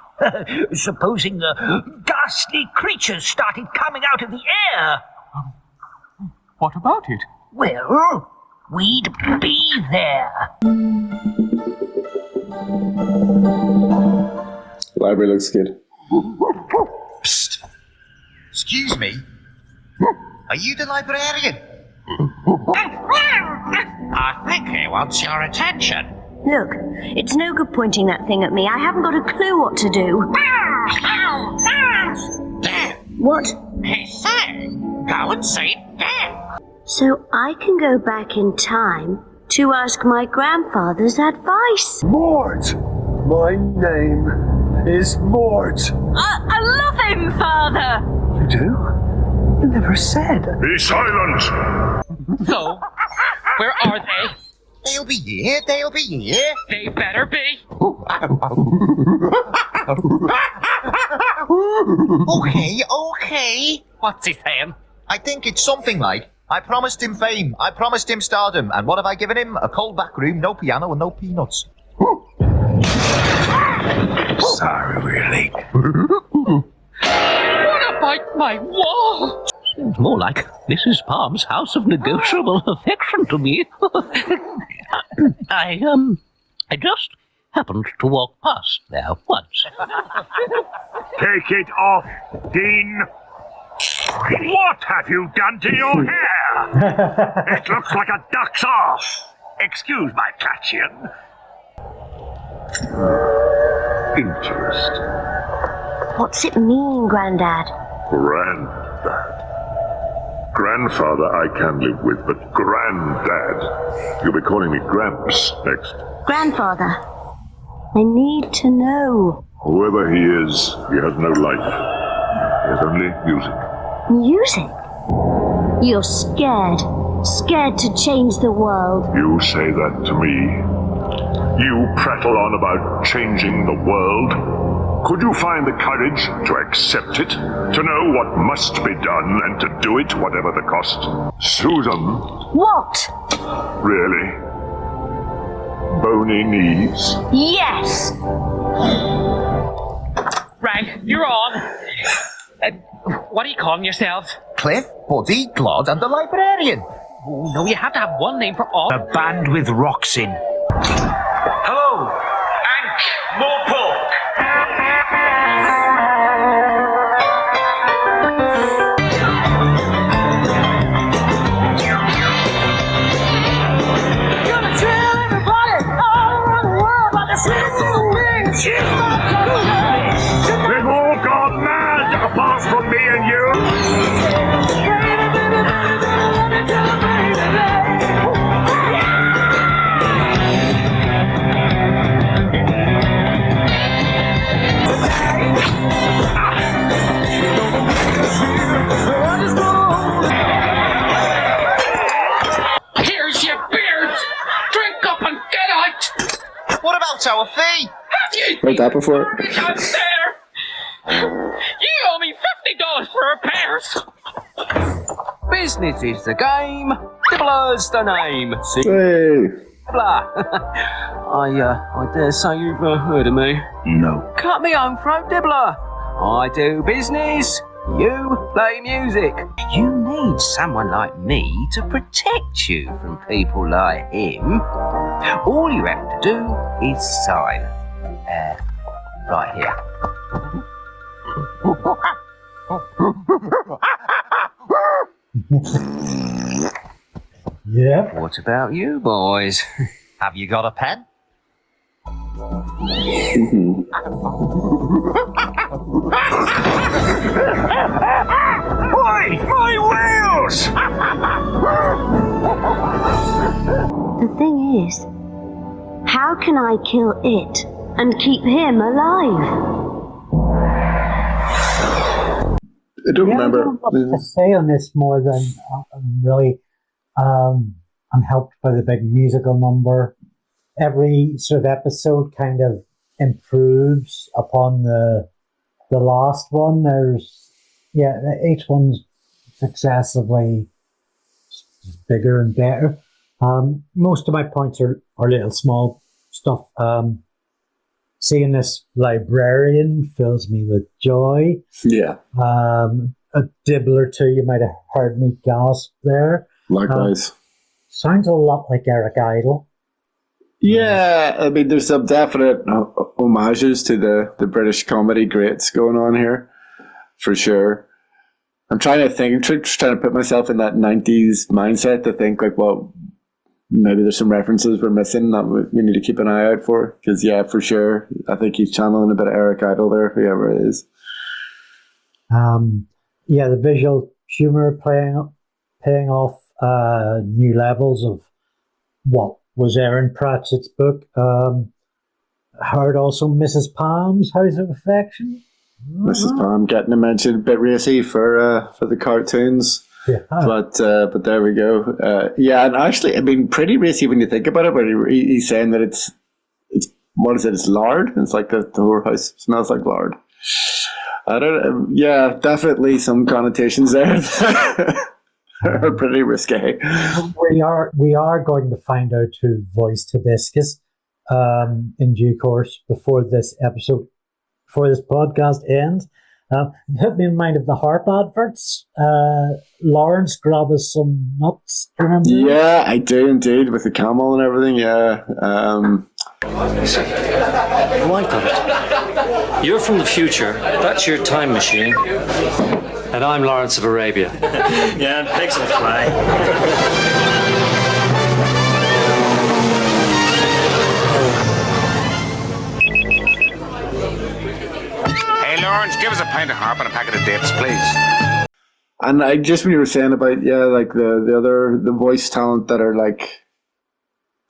S4: Supposing ghastly creatures started coming out of the air.
S11: What about it?
S9: Well, we'd be there.
S2: Library looks good.
S8: Psst. Excuse me. Are you the librarian?
S9: I think he wants your attention.
S6: Look, it's no good pointing that thing at me. I haven't got a clue what to do.
S9: There.
S6: What?
S9: He's saying, go and see there.
S6: So I can go back in time to ask my grandfather's advice.
S12: Mort! My name is Mort.
S5: I love him, Father.
S12: You do? You never said.
S7: Be silent!
S11: So, where are they?
S8: They'll be here, they'll be here.
S11: They better be.
S8: Okay.
S11: What's he saying?
S8: I think it's something like, I promised him fame, I promised him stardom, and what have I given him? A cold back room, no piano, and no peanuts.
S4: Sorry, we're late.
S11: What about my wall?
S14: Seems more like Mrs. Palm's house of negotiable affection to me. I just happened to walk past there once.
S4: Take it off, Dean. What have you done to your hair? It looks like a duck's off. Excuse my platitude.
S7: Interesting.
S6: What's it mean, Grandad?
S7: Granddad. Grandfather I can live with, but Granddad. You'll be calling me Gramps next.
S6: Grandfather, I need to know.
S7: Whoever he is, he has no life. He has only music.
S6: Music? You're scared. Scared to change the world.
S7: You say that to me. You prattle on about changing the world. Could you find the courage to accept it? To know what must be done and to do it whatever the cost? Susan.
S6: What?
S7: Really? Bony knees?
S6: Yes!
S11: Right, you're on. What are you calling yourselves?
S8: Cliff, Buddy, Glod, and the librarian.
S11: Oh, no, you have to have one name for all.
S15: A band with rocks in.
S4: Hello, Ank, more pork.
S3: Gonna tell everybody all around the world about the sweetest little wing. She's my cousin.
S4: They've all gone mad, apart from me and you.
S11: Here's your beers. Drink up and get out.
S8: What about our fee?
S11: Have you
S2: Heard that before?
S11: I'm there. You owe me $50 for repairs.
S15: Business is the game, Dibbler's the name. See?
S2: Hey.
S15: Dibbler. I dare say you've heard of me.
S4: No.
S15: Cut me own throat, Dibbler. I do business, you play music. You need someone like me to protect you from people like him. All you have to do is sign. Right here.
S1: Yep.
S15: What about you boys?
S8: Have you got a pen?
S4: Oi, my wheels!
S6: The thing is, how can I kill it and keep him alive?
S2: I don't remember.
S1: I don't know what to say on this more than I'm really I'm helped by the big musical number. Every sort of episode kind of improves upon the last one. There's each one's successively just bigger and better. Most of my points are little small stuff. Seeing this librarian fills me with joy.
S2: Yeah.
S1: A dibble or two, you might have heard me gasp there.
S2: Likewise.
S1: Sounds a lot like Eric Idle.
S2: Yeah, I mean, there's some definite homages to the British comedy greats going on here, for sure. I'm trying to think, just trying to put myself in that 90s mindset to think, like, well, maybe there's some references we're missing that we need to keep an eye out for. Because, yeah, for sure, I think he's channeling a bit of Eric Idle there, whoever it is.
S1: Yeah, the visual humour paying off new levels of what was Aaron Pratchett's book. Heard also Mrs. Palm's House of Affection.
S2: Mrs. Palm getting a mention, a bit racy for the cartoons.
S1: Yeah.
S2: But there we go. Yeah, and actually, I mean, pretty racy when you think about it. But he's saying that it's what is it? It's lard. It's like the whorehouse smells like lard. I don't. Yeah, definitely some connotations there are pretty risque.
S1: We are going to find out who voiced Hibiscus in due course before this podcast ends. Put me in mind of the Hart adverts. Lawrence grab us some nuts. Do you remember?
S2: Yeah, I do indeed, with the camel and everything. Yeah.
S16: Listen, oh, I got it. You're from the future. That's your time machine. And I'm Lawrence of Arabia.
S17: Yeah, pigs will fly.
S4: Lawrence, give us a pint of hop and a packet of dips, please.
S2: And I just when you were saying about like the voice talent that are like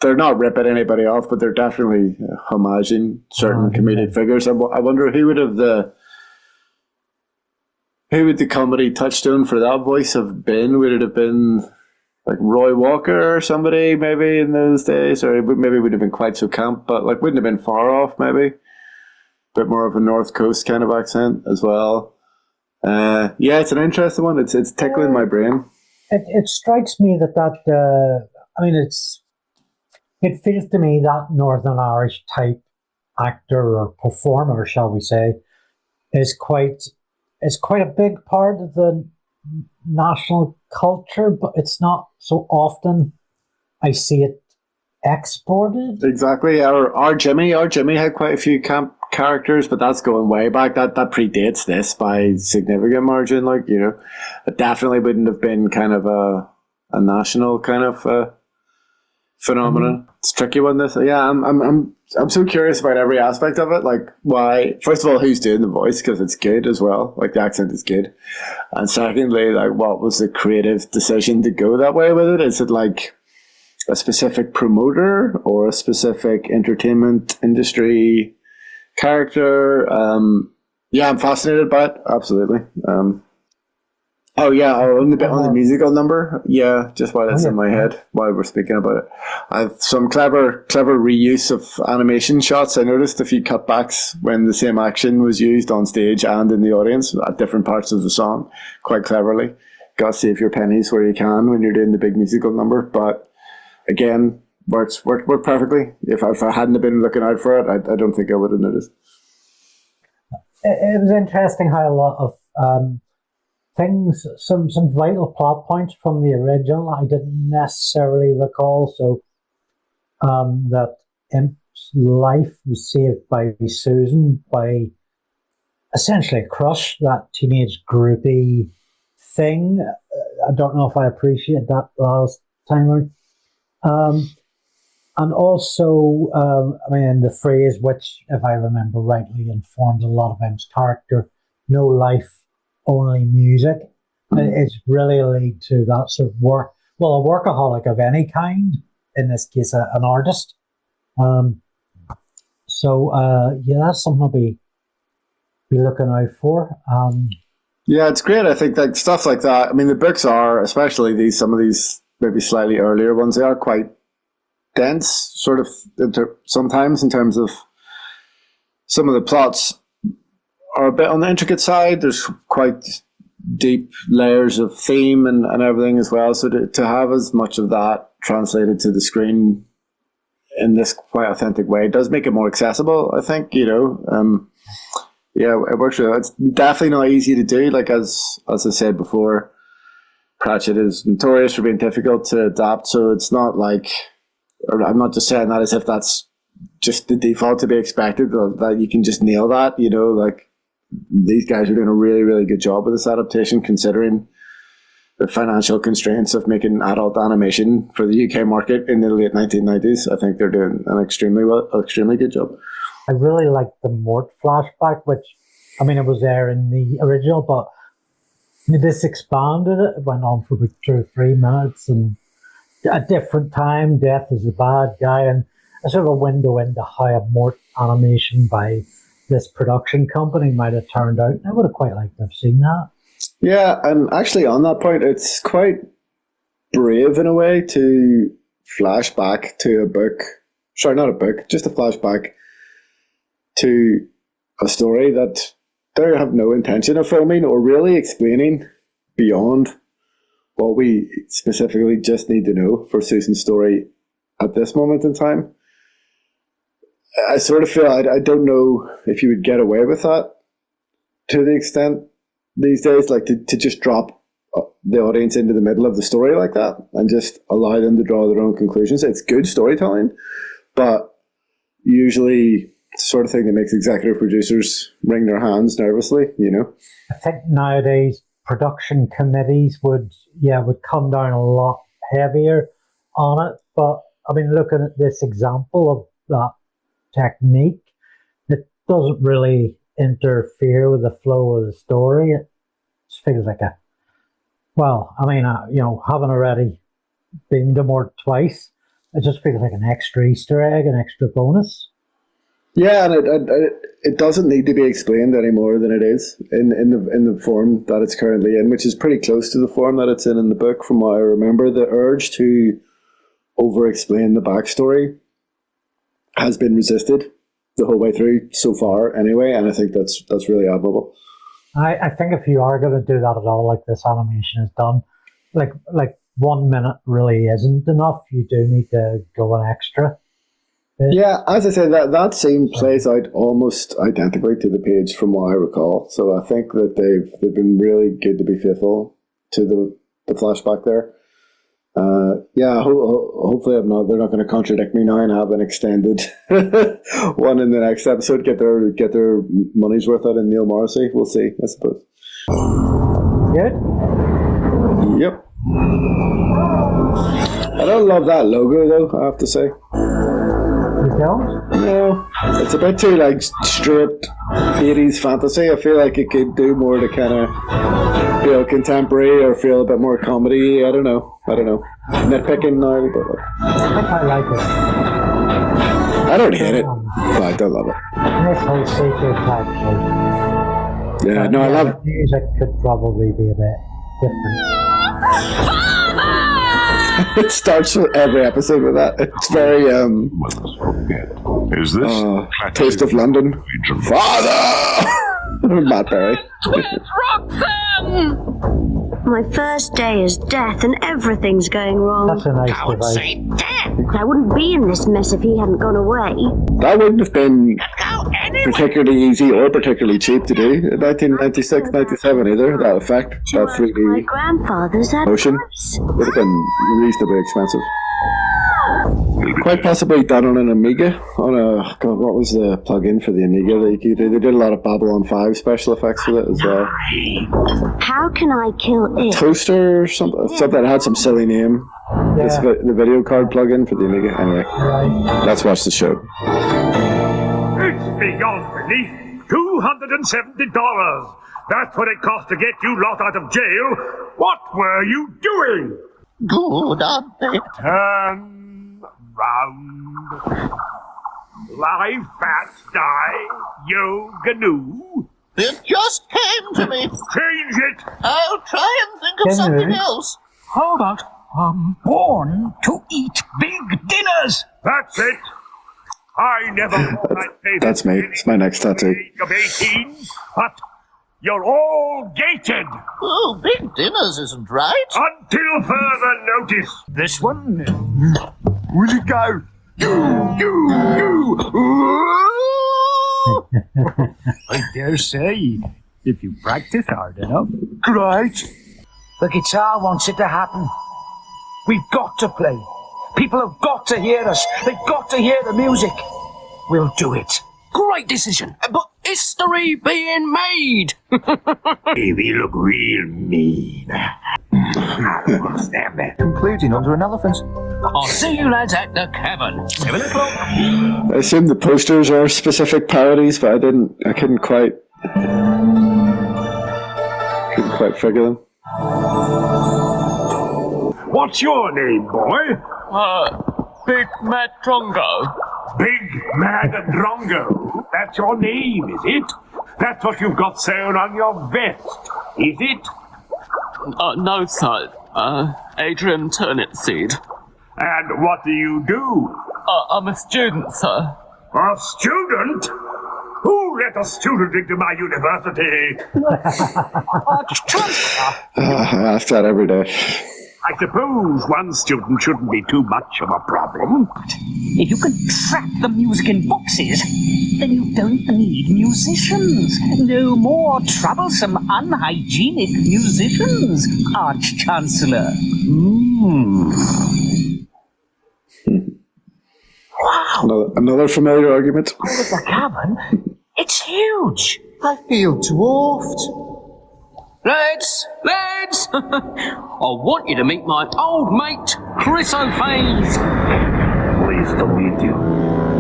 S2: they're not ripping anybody off, but they're definitely homaging certain comedic figures. I wonder who would the comedy touchstone for that voice have been? Would it have been like Roy Walker or somebody maybe in those days, or maybe it wouldn't have been quite so camp, but like wouldn't have been far off maybe. Bit more of a North Coast kind of accent as well. Yeah, it's an interesting one. It's tickling my brain.
S1: It strikes me that I mean it feels to me that Northern Irish type actor or performer, shall we say, is quite a big part of the national culture, but it's not so often I see it exported.
S2: Exactly. Our Jimmy had quite a few camp characters, but that's going way back. That predates this by significant margin. Like, you know, it definitely wouldn't have been kind of a national kind of phenomenon. It's a tricky one. This, yeah, I'm so curious about every aspect of it. Like, why? First of all, who's doing the voice, because it's good as well. Like the accent is good, and secondly, like, what was the creative decision to go that way with it? Is it like a specific promoter or a specific entertainment industry character? Yeah, I'm fascinated by it. Absolutely. On the musical number. Yeah, just while it's in my head while we're speaking about it. I've some clever reuse of animation shots. I noticed a few cutbacks when the same action was used on stage and in the audience at different parts of the song, quite cleverly. Got to save your pennies where you can when you're doing the big musical number, but again, worked perfectly. If I hadn't been looking out for it, I don't think I would have noticed.
S1: It was interesting how a lot of things, some vital plot points from the original I didn't necessarily recall. So that Imp's life was saved by Susan, by essentially a crush, that teenage groupie thing. I don't know if I appreciate that last time around. And also, I mean, the phrase, which, if I remember rightly, informs a lot of M's character, no life, only music. It's really a lead to that sort of a workaholic of any kind, in this case, an artist. Yeah, that's something I'll be looking out for.
S2: Yeah, it's great. I think that stuff like that, I mean, the books are, especially some of these maybe slightly earlier ones, they are quite dense, sort of, sometimes in terms of some of the plots are a bit on the intricate side. There's quite deep layers of theme and everything as well. So to have as much of that translated to the screen in this quite authentic way does make it more accessible, I think, you know. Yeah, it works. It's definitely not easy to do. Like, as I said before, Pratchett is notorious for being difficult to adapt. So it's not like, or I'm not just saying that as if that's just the default to be expected, that you can just nail that, you know, like these guys are doing a really, really good job with this adaptation, considering the financial constraints of making adult animation for the UK market in the late 1990s. I think they're doing an extremely good job.
S1: I really liked the Mort flashback, which, I mean, it was there in the original, but this expanded it. It went on for about 2 or 3 minutes, and at a different time, Death is the bad guy, and a sort of a window into how a Mort animation by this production company might have turned out. I would have quite liked to have seen that.
S2: Yeah, and actually on that point, it's quite brave in a way to flash back to a book. Sorry, not a book, just a flashback to a story that they have no intention of filming or really explaining beyond what we specifically just need to know for Susan's story at this moment in time. I sort of feel I don't know if you would get away with that to the extent these days, like to just drop the audience into the middle of the story like that and just allow them to draw their own conclusions. It's good storytelling, but usually it's the sort of thing that makes executive producers wring their hands nervously, you know?
S1: I think nowadays production committees would come down a lot heavier on it. But I mean, looking at this example of that technique, it doesn't really interfere with the flow of the story. It just feels like having already been to Mort twice, it just feels like an extra Easter egg, an extra bonus.
S2: Yeah, and it doesn't need to be explained any more than it is in the form that it's currently in, which is pretty close to the form that it's in the book, from what I remember. The urge to over-explain the backstory has been resisted the whole way through so far anyway, and I think that's really admirable.
S1: I think if you are going to do that at all, like this animation is done, like 1 minute really isn't enough. You do need to go an extra.
S2: Yeah, as I said, that scene plays out almost identically to the page from what I recall. So I think that they've been really good to be faithful to the flashback there. Hopefully they're not going to contradict me now and have an extended one in the next episode. Get their money's worth out in Neil Morrissey. We'll see, I suppose.
S1: Good.
S2: Yep. I don't love that logo though, I have to say.
S1: You don't?
S2: No, it's a bit too straight 80s fantasy. I feel like it could do more to kind of feel contemporary or feel a bit more comedy. I don't know. Nitpicking now, but
S1: I think I like it.
S2: I don't hate it, but I don't love it.
S1: This whole secret type thing.
S2: Yeah, I love it.
S1: The music could probably be a bit different.
S2: It starts with every episode with that. It's very
S7: Is this
S2: Taste of London? Father! Matt Berry.
S11: Where's Roxanne?
S6: My first day is death and everything's going wrong.
S1: That's a nice
S6: Don't
S1: device.
S6: say death! I wouldn't be in this mess if he hadn't gone away.
S2: That wouldn't have been particularly easy or particularly cheap to do in 1996, 97 either. That effect, that
S6: My
S2: 3D
S6: grandfather's had
S2: motion
S6: Bryce.
S2: would have been reasonably expensive. Quite possibly done on an Amiga. What was the plug-in for the Amiga that you could do? They did a lot of Babylon 5 special effects with it as well.
S6: How can I kill it?
S2: Toaster or something that had some silly name.
S1: Yeah.
S2: It's the video card plug-in for the Amiga. Anyway, let's watch the show.
S4: It's beyond belief. $270. That's what it cost to get you lot out of jail. What were you doing?
S9: Good, aren't they?
S4: Turn round. Live fats die, yo gnu.
S9: It just came to me.
S4: Change it.
S9: I'll try and think of something else.
S14: How about born to eat big dinners?
S4: That's it. I never thought I'd say
S2: That's
S4: this
S2: me.
S4: at
S2: It's my next tattoo.
S4: the age of 18, but you're all gated
S9: Oh, big dinners isn't right.
S4: until further notice.
S14: This one?
S12: Will it go?
S14: I dare say, if you practice hard enough.
S12: Great.
S15: The guitar wants it to happen. We've got to play. People have got to hear us. They've got to hear the music. We'll do it.
S14: Great decision. But history being made.
S4: We look real mean. Stand there.
S8: Concluding under an elephant.
S14: I'll see you lads at the cavern. 7 o'clock.
S2: I assume the posters are specific parodies, but I couldn't quite figure them.
S4: What's your name, boy?
S11: Big Matt Drongo.
S4: Big Mad Drongo. That's your name, is it? That's what you've got sewn on your vest. Is it?
S11: No, sir. Adrian Turnipseed.
S4: And what do you do?
S11: I'm a student, sir.
S4: A student? Who let a student into my university?
S2: I ask that every day.
S4: I suppose one student shouldn't be too much of a problem.
S14: If you can trap the music in boxes, then you don't need musicians. No more troublesome, unhygienic musicians, Arch-Chancellor.
S2: Wow. Another familiar argument.
S14: Oh, the cabin? It's huge.
S15: I feel dwarfed.
S11: Lads! I want you to meet my old mate, Chris O'Faze.
S4: Pleased to meet you.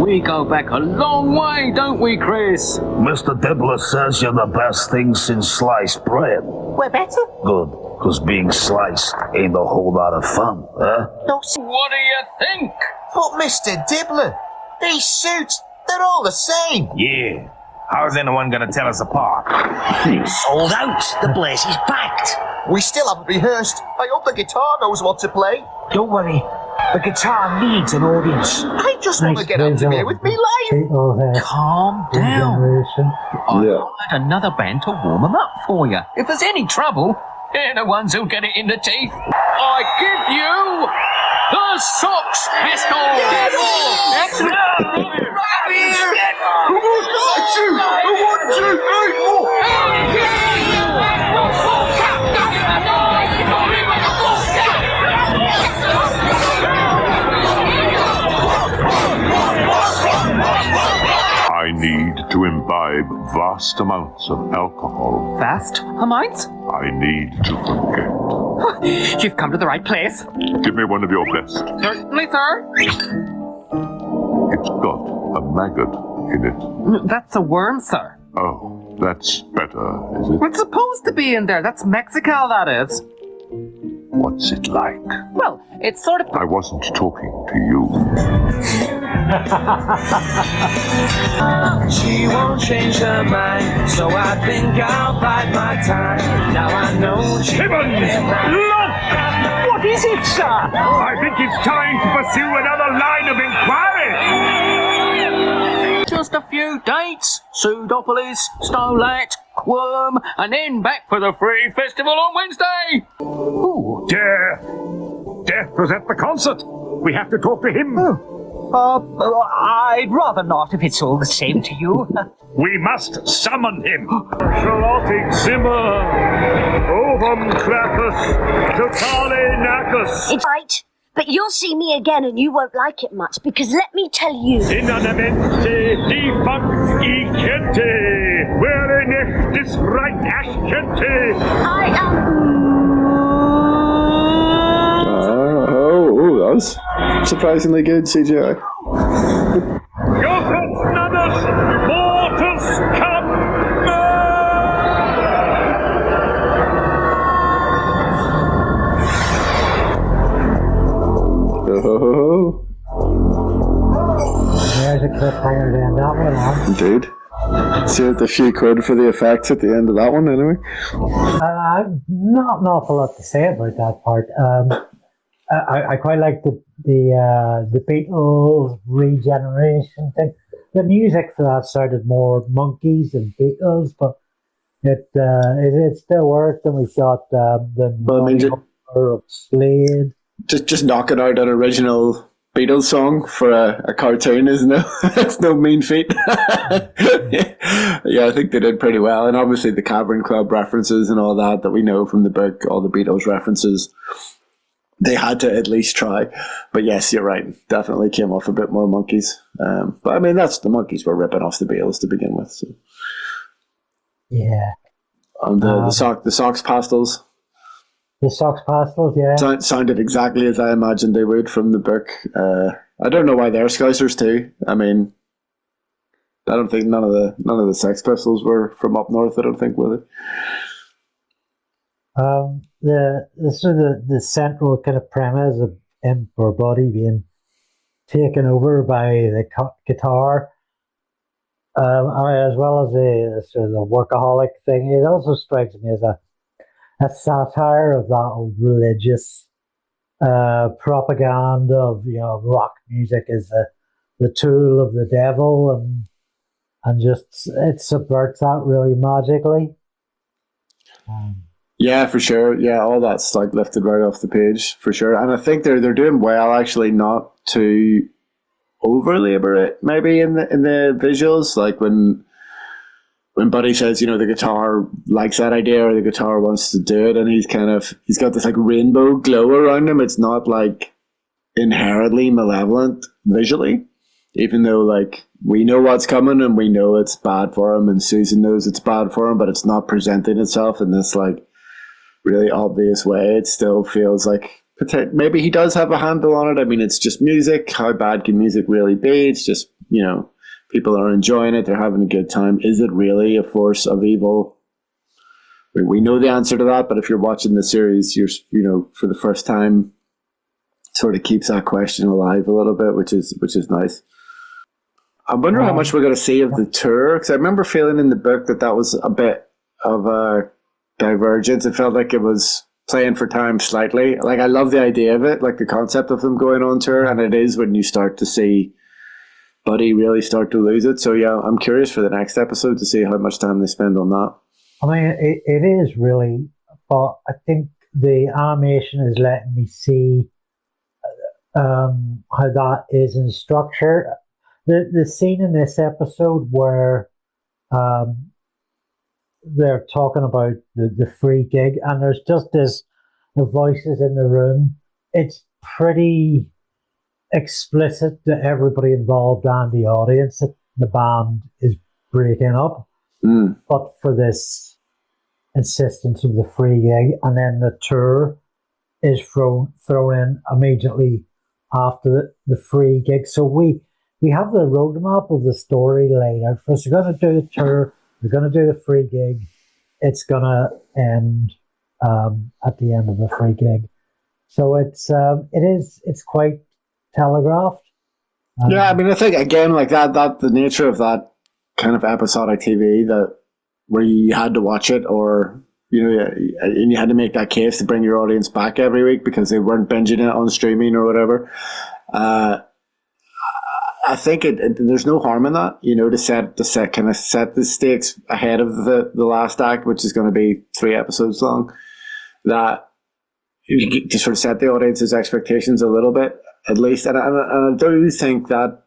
S11: We go back a long way, don't we, Chris?
S17: Mr. Dibbler says you're the best thing since sliced bread.
S14: We're better.
S17: Good, because being sliced ain't a whole lot of fun, huh?
S11: What do you think?
S8: But Mr. Dibbler, these suits, they're all the same.
S17: Yeah. How's anyone gonna tell us apart?
S14: Sold out. The place is packed.
S8: We still haven't rehearsed. I hope the guitar knows what to play.
S14: Don't worry. The guitar needs an audience.
S8: I just want to get Andree with me live.
S11: Calm down. I hired another band to warm them up for you. If there's any trouble, they're the ones who'll get it in the teeth. I give you the Sox Pistols!
S7: I need to imbibe vast amounts of alcohol.
S11: Vast amounts?
S7: I need to forget.
S11: You've come to the right place.
S7: Give me one of your best.
S11: Certainly, sir.
S7: It's got a maggot in it.
S11: That's a worm, sir.
S7: Oh, that's better, is it?
S11: It's supposed to be in there. That's Mexical, that is.
S7: What's it like?
S11: Well, it's sort of...
S7: I wasn't talking to you.
S3: She won't change her mind, so I think I'll bide my time. Now I know she
S4: Look!
S14: What is it, sir?
S4: I think it's time to pursue another line of inquiry.
S11: Just a few dates. Pseudopolis, Stolat, Worm, and then back for the free festival on Wednesday.
S4: Ooh, Death was at the concert. We have to talk to him.
S14: I'd rather not if it's all the same to you.
S4: We must summon him. Charlotte Zimmer, Ovum Clappus, Totale Nacus.
S6: It's right, but you'll see me again and you won't like it much, because let me tell you...
S4: Inanamente defunct igente, where neftis right aschente.
S6: I am...
S2: That was surprisingly good CGI.
S4: Jocus Nanus Mortus Cum!
S2: Oh.
S1: There's a cliffhanger to end that one on.
S2: Indeed. See the few quid for the effects at the end of that one, anyway.
S1: Not an awful lot to say about that part. I quite like the Beatles regeneration thing. The music for that sounded more Monkeys than Beatles, but it still worked. And we got the of Slade.
S2: Just knocking out an original Beatles song for a cartoon is it's no mean feat. Yeah, I think they did pretty well, and obviously the Cavern Club references and all that we know from the book, all the Beatles references. They had to at least try. But yes, you're right. Definitely came off a bit more Monkeys. But I mean, that's the Monkeys were ripping off the Beatles to begin with. So.
S1: Yeah.
S2: And the Sox Pastels.
S1: The Sox Pastels, yeah.
S2: Sounded exactly as I imagined they would from the book. I don't know why they're Scousers too. I mean, I don't think none of the Sex Pistols were from up north. I don't think, were they?
S1: The central kind of premise of imp or body being taken over by the guitar, as well as the sort of the workaholic thing. It also strikes me as a a satire of that old religious propaganda of rock music is the tool of the devil, and just it subverts that really magically.
S2: Yeah, for sure. Yeah, all that's like lifted right off the page for sure, and I think they're doing well actually, not to overlabor it maybe in the visuals, like when Buddy says, the guitar likes that idea or the guitar wants to do it, and he's got this like rainbow glow around him. It's not like inherently malevolent visually, even though like we know what's coming and we know it's bad for him, and Susan knows it's bad for him, but it's not presenting itself in this like really obvious way. It still feels like maybe he does have a handle on it. I mean, it's just music. How bad can music really be? It's just, people are enjoying it. They're having a good time. Is it really a force of evil? We know the answer to that, but if you're watching the series, you're, for the first time, sort of keeps that question alive a little bit, which is nice. I wonder how much we're going to see of the tour, because I remember feeling in the book that was a bit of a divergence. It felt like it was playing for time slightly. Like, I love the idea of it, like the concept of them going on tour, and it is when you start to see Buddy really start to lose it. So yeah, I'm curious for the next episode to see how much time they spend on that.
S1: I mean, it is really, but I think the animation is letting me see how that is in structure. The scene in this episode where they're talking about the free gig, and there's just the voices in the room. It's pretty explicit to everybody involved and the audience that the band is breaking up. But for this insistence of the free gig, and then the tour is thrown in immediately after the free gig. So we have the roadmap of the story laid out for us. We're going to do the tour, we're going to do the free gig. It's going to end at the end of the free gig. So it's quite telegraphed.
S2: Yeah, I mean, I think again, like that the nature of that kind of episodic TV, that where you had to watch it, or and you had to make that case to bring your audience back every week because they weren't binging it on streaming or whatever. I think there's no harm in that, to set the stakes ahead of the last act, which is going to be 3 episodes long. That you to sort of set the audience's expectations a little bit, at least. And I do think that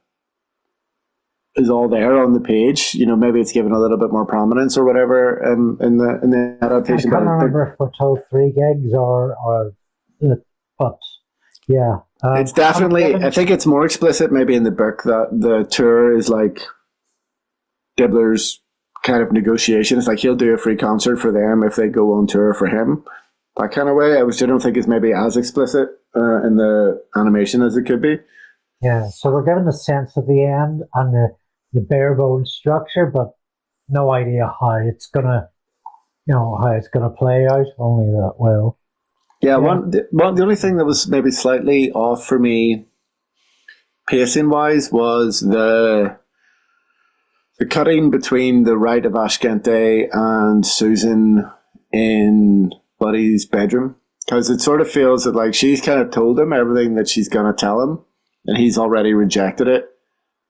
S2: is all there on the page. Maybe it's given a little bit more prominence or whatever in the adaptation.
S1: I can't remember if we're told 3 gigs or but yeah.
S2: It's definitely, I think it's more explicit maybe in the book that the tour is like Dibbler's kind of negotiation. It's like he'll do a free concert for them if they go on tour for him. That kind of way. I don't think it's maybe as explicit in the animation as it could be.
S1: Yeah, so we're given the sense of the end and the bare bones structure, but no idea how it's gonna play out. Only that will.
S2: Yeah, the only thing that was maybe slightly off for me, pacing wise, was the cutting between the rite of Ashkente and Susan in Buddy's bedroom, because it sort of feels that like she's kind of told him everything that she's gonna tell him, and he's already rejected it,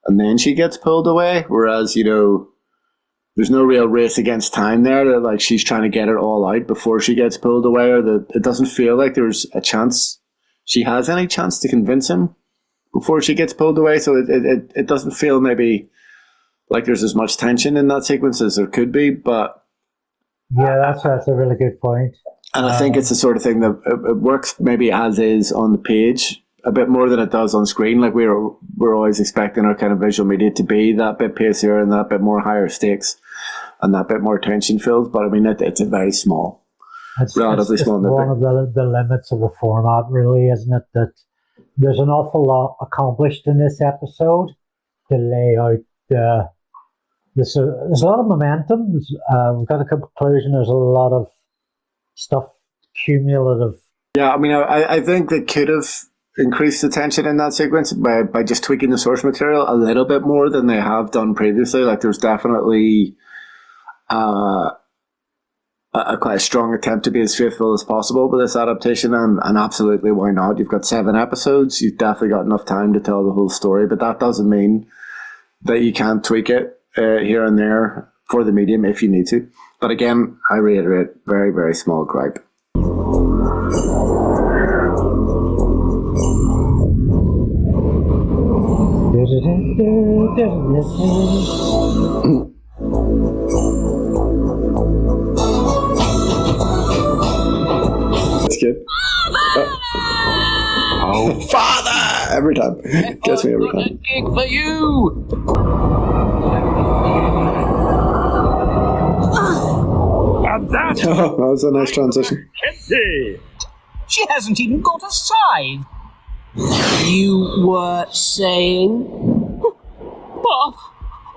S2: and then she gets pulled away. Whereas there's no real race against time there, that like she's trying to get it all out before she gets pulled away, or that it doesn't feel like there's a chance she has any chance to convince him before she gets pulled away. So it doesn't feel maybe like there's as much tension in that sequence as there could be. But
S1: yeah, that's a really good point.
S2: And I think it's the sort of thing that it works maybe as is on the page a bit more than it does on screen. Like we're always expecting our kind of visual media to be that bit pacier and that bit more higher stakes and that bit more tension filled. But I mean, it's a very small, relatively small.
S1: It's one of the limits of the format, really, isn't it? That there's an awful lot accomplished in this episode to lay out. There's a lot of momentum. We've got a conclusion. There's a lot of stuff cumulative.
S2: Yeah, I mean, I think they could have increased the tension in that sequence by just tweaking the source material a little bit more than they have done previously. Like there's definitely a quite a strong attempt to be as faithful as possible with this adaptation, and absolutely, why not? You've got 7 episodes. You've definitely got enough time to tell the whole story, but that doesn't mean that you can't tweak it here and there for the medium if you need to. But again, I reiterate, very, very small gripe. That's good. Oh, Father! Every time. Gets me every time.
S11: Gig for you!
S4: And that
S2: was a nice transition.
S14: She hasn't even got a scythe. You were saying?
S11: Bob,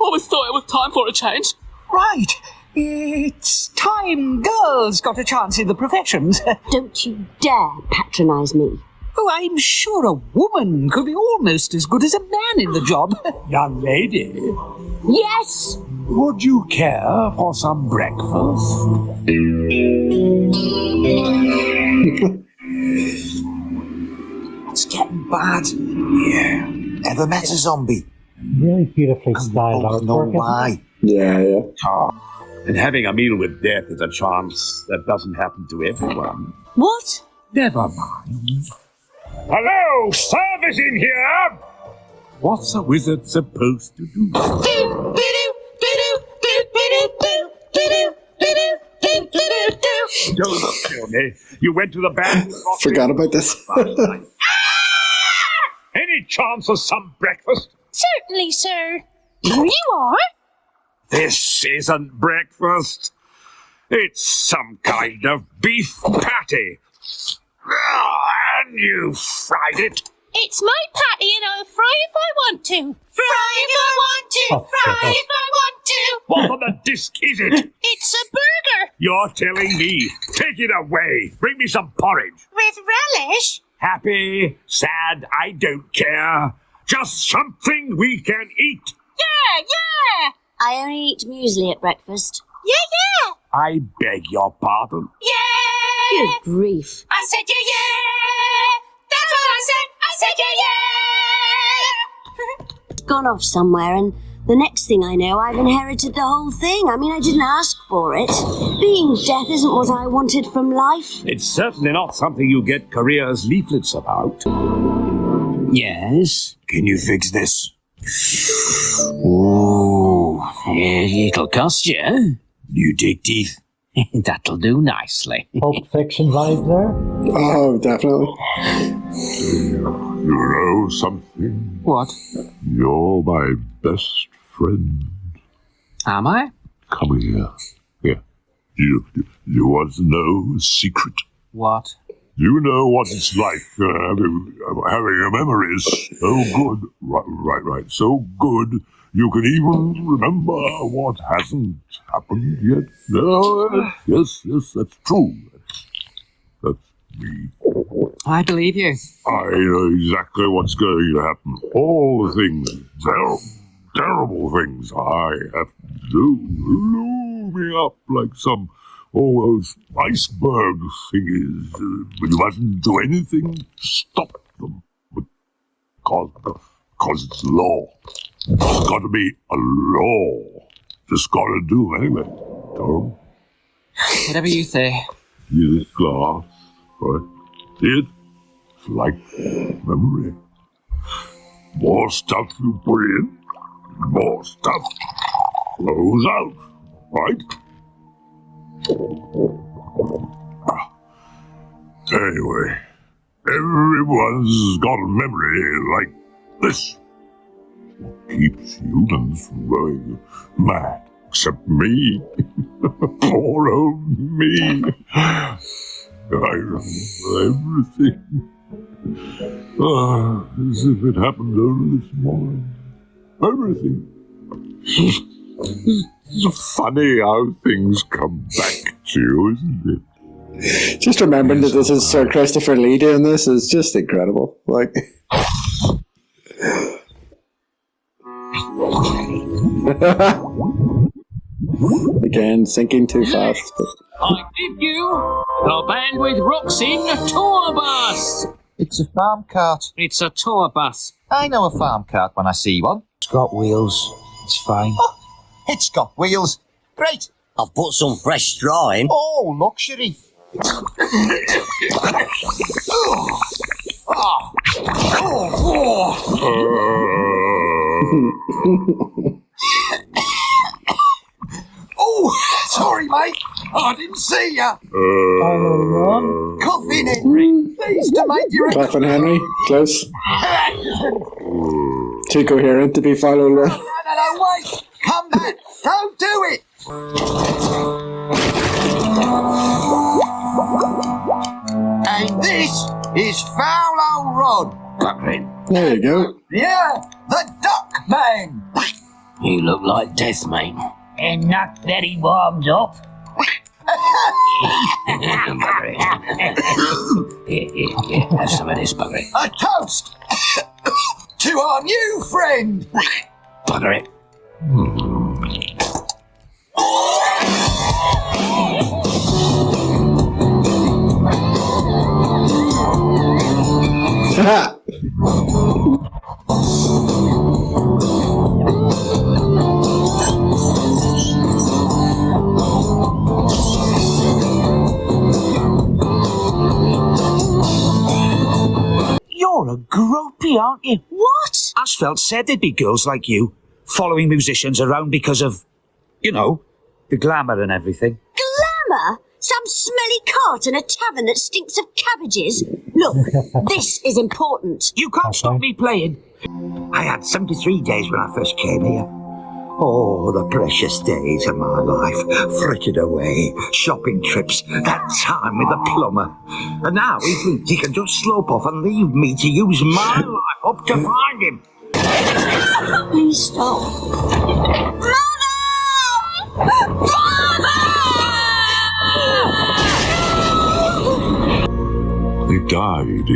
S11: always thought it was time for a change.
S14: Right. It's time girls got a chance in the professions.
S6: Don't you dare patronise me.
S14: Oh, I'm sure a woman could be almost as good as a man in the job.
S4: Young lady,
S6: Yes!
S4: would you care for some breakfast?
S8: It's getting bad. Yeah. Ever met a zombie?
S1: Really beautifully styled artwork.
S8: No why.
S2: Yeah.
S4: And having a meal with death is a chance that doesn't happen to everyone.
S6: What?
S4: Never mind. Hello, service in here! What's a wizard supposed to do? Don't kill me. You went to the bathroom.
S2: Forgot about this.
S4: Any chance of some breakfast?
S5: Certainly, sir. Here you are.
S4: This isn't breakfast. It's some kind of beef patty. And you fried it.
S5: It's my patty and I'll fry if I want to. Fry if I want to. Fry if I want to.
S4: What on the disc is it?
S5: It's a burger.
S4: You're telling me. Take it away. Bring me some porridge.
S5: With relish?
S4: Happy, sad, I don't care. Just something we can eat.
S5: Yeah.
S6: I only eat muesli at breakfast.
S5: Yeah.
S4: I beg your pardon.
S5: Yeah.
S6: Good grief.
S5: I said yeah. That's what I said. I said yeah.
S6: Gone off somewhere, and the next thing I know, I've inherited the whole thing. I mean, I didn't ask for it. Being deaf isn't what I wanted from life.
S4: It's certainly not something you get careers leaflets about.
S15: Yes?
S8: Can you fix this?
S15: Ooh, it'll cost you.
S8: You take teeth?
S15: That'll do nicely.
S1: Pulp Fiction vibe there.
S2: Oh, definitely.
S7: You know something?
S15: What?
S7: You're my best friend.
S15: Am I?
S7: Come here. Here. You want to know a secret?
S15: What?
S7: You know what it's like having a memory so good. Right. So good you can even remember what hasn't happened yet. Yes, that's true. That's me.
S15: I believe you.
S7: I know exactly what's going to happen. All the things, terrible things I have to do, looming up like all those iceberg thingies. But you mustn't do anything to stop them. Because it's law. It's got to be a law. Just got to do anyway. Tom?
S15: Whatever you say.
S7: See this glass, right? See it? It's like memory. More stuff you put in, more stuff flows out, right? Anyway, everyone's got a memory like this. Keeps humans from going mad, except me. Poor old me. I remember everything. As if it happened only this morning. Everything. It's funny how things come back to you, isn't it?
S2: Just remembering that this is Sir Christopher Lee doing this is just incredible. Like, Again, thinking too fast. But...
S11: I give you the band with Roxin tour bus.
S8: It's a farm cart.
S11: It's a tour bus.
S8: I know a farm cart when I see one.
S14: It's got wheels. It's fine.
S8: Oh, it's got wheels. Great.
S18: I've put some fresh straw in.
S8: Oh, luxury.
S12: Oh, sorry, mate. I didn't see ya.
S8: Coffin, Henry. Pleased to make you
S2: Coffin Henry, close. Too coherent to be Fallon.
S12: No, wait. Come back. Don't do it. And this is Fallon Rod.
S2: There you go.
S12: Yeah, the Duck Man.
S18: You look like death, mate.
S14: And not very warmed up.
S18: Here, have some of this, bugger it.
S12: A toast to our new friend.
S18: Bugger it.
S14: You're a gropey, aren't you?
S5: What?
S14: Asphalt said there'd be girls like you following musicians around because of, you know, the glamour and everything.
S6: Glamour? Some smelly cart in a tavern that stinks of cabbages? Look, this is important.
S14: You can't stop me playing. I had 73 days when I first came here. Oh, the precious days of my life, frittered away, shopping trips, that time with the plumber. And now he thinks he can just slope off and leave me to use my life up to find him.
S6: Please stop.
S7: They died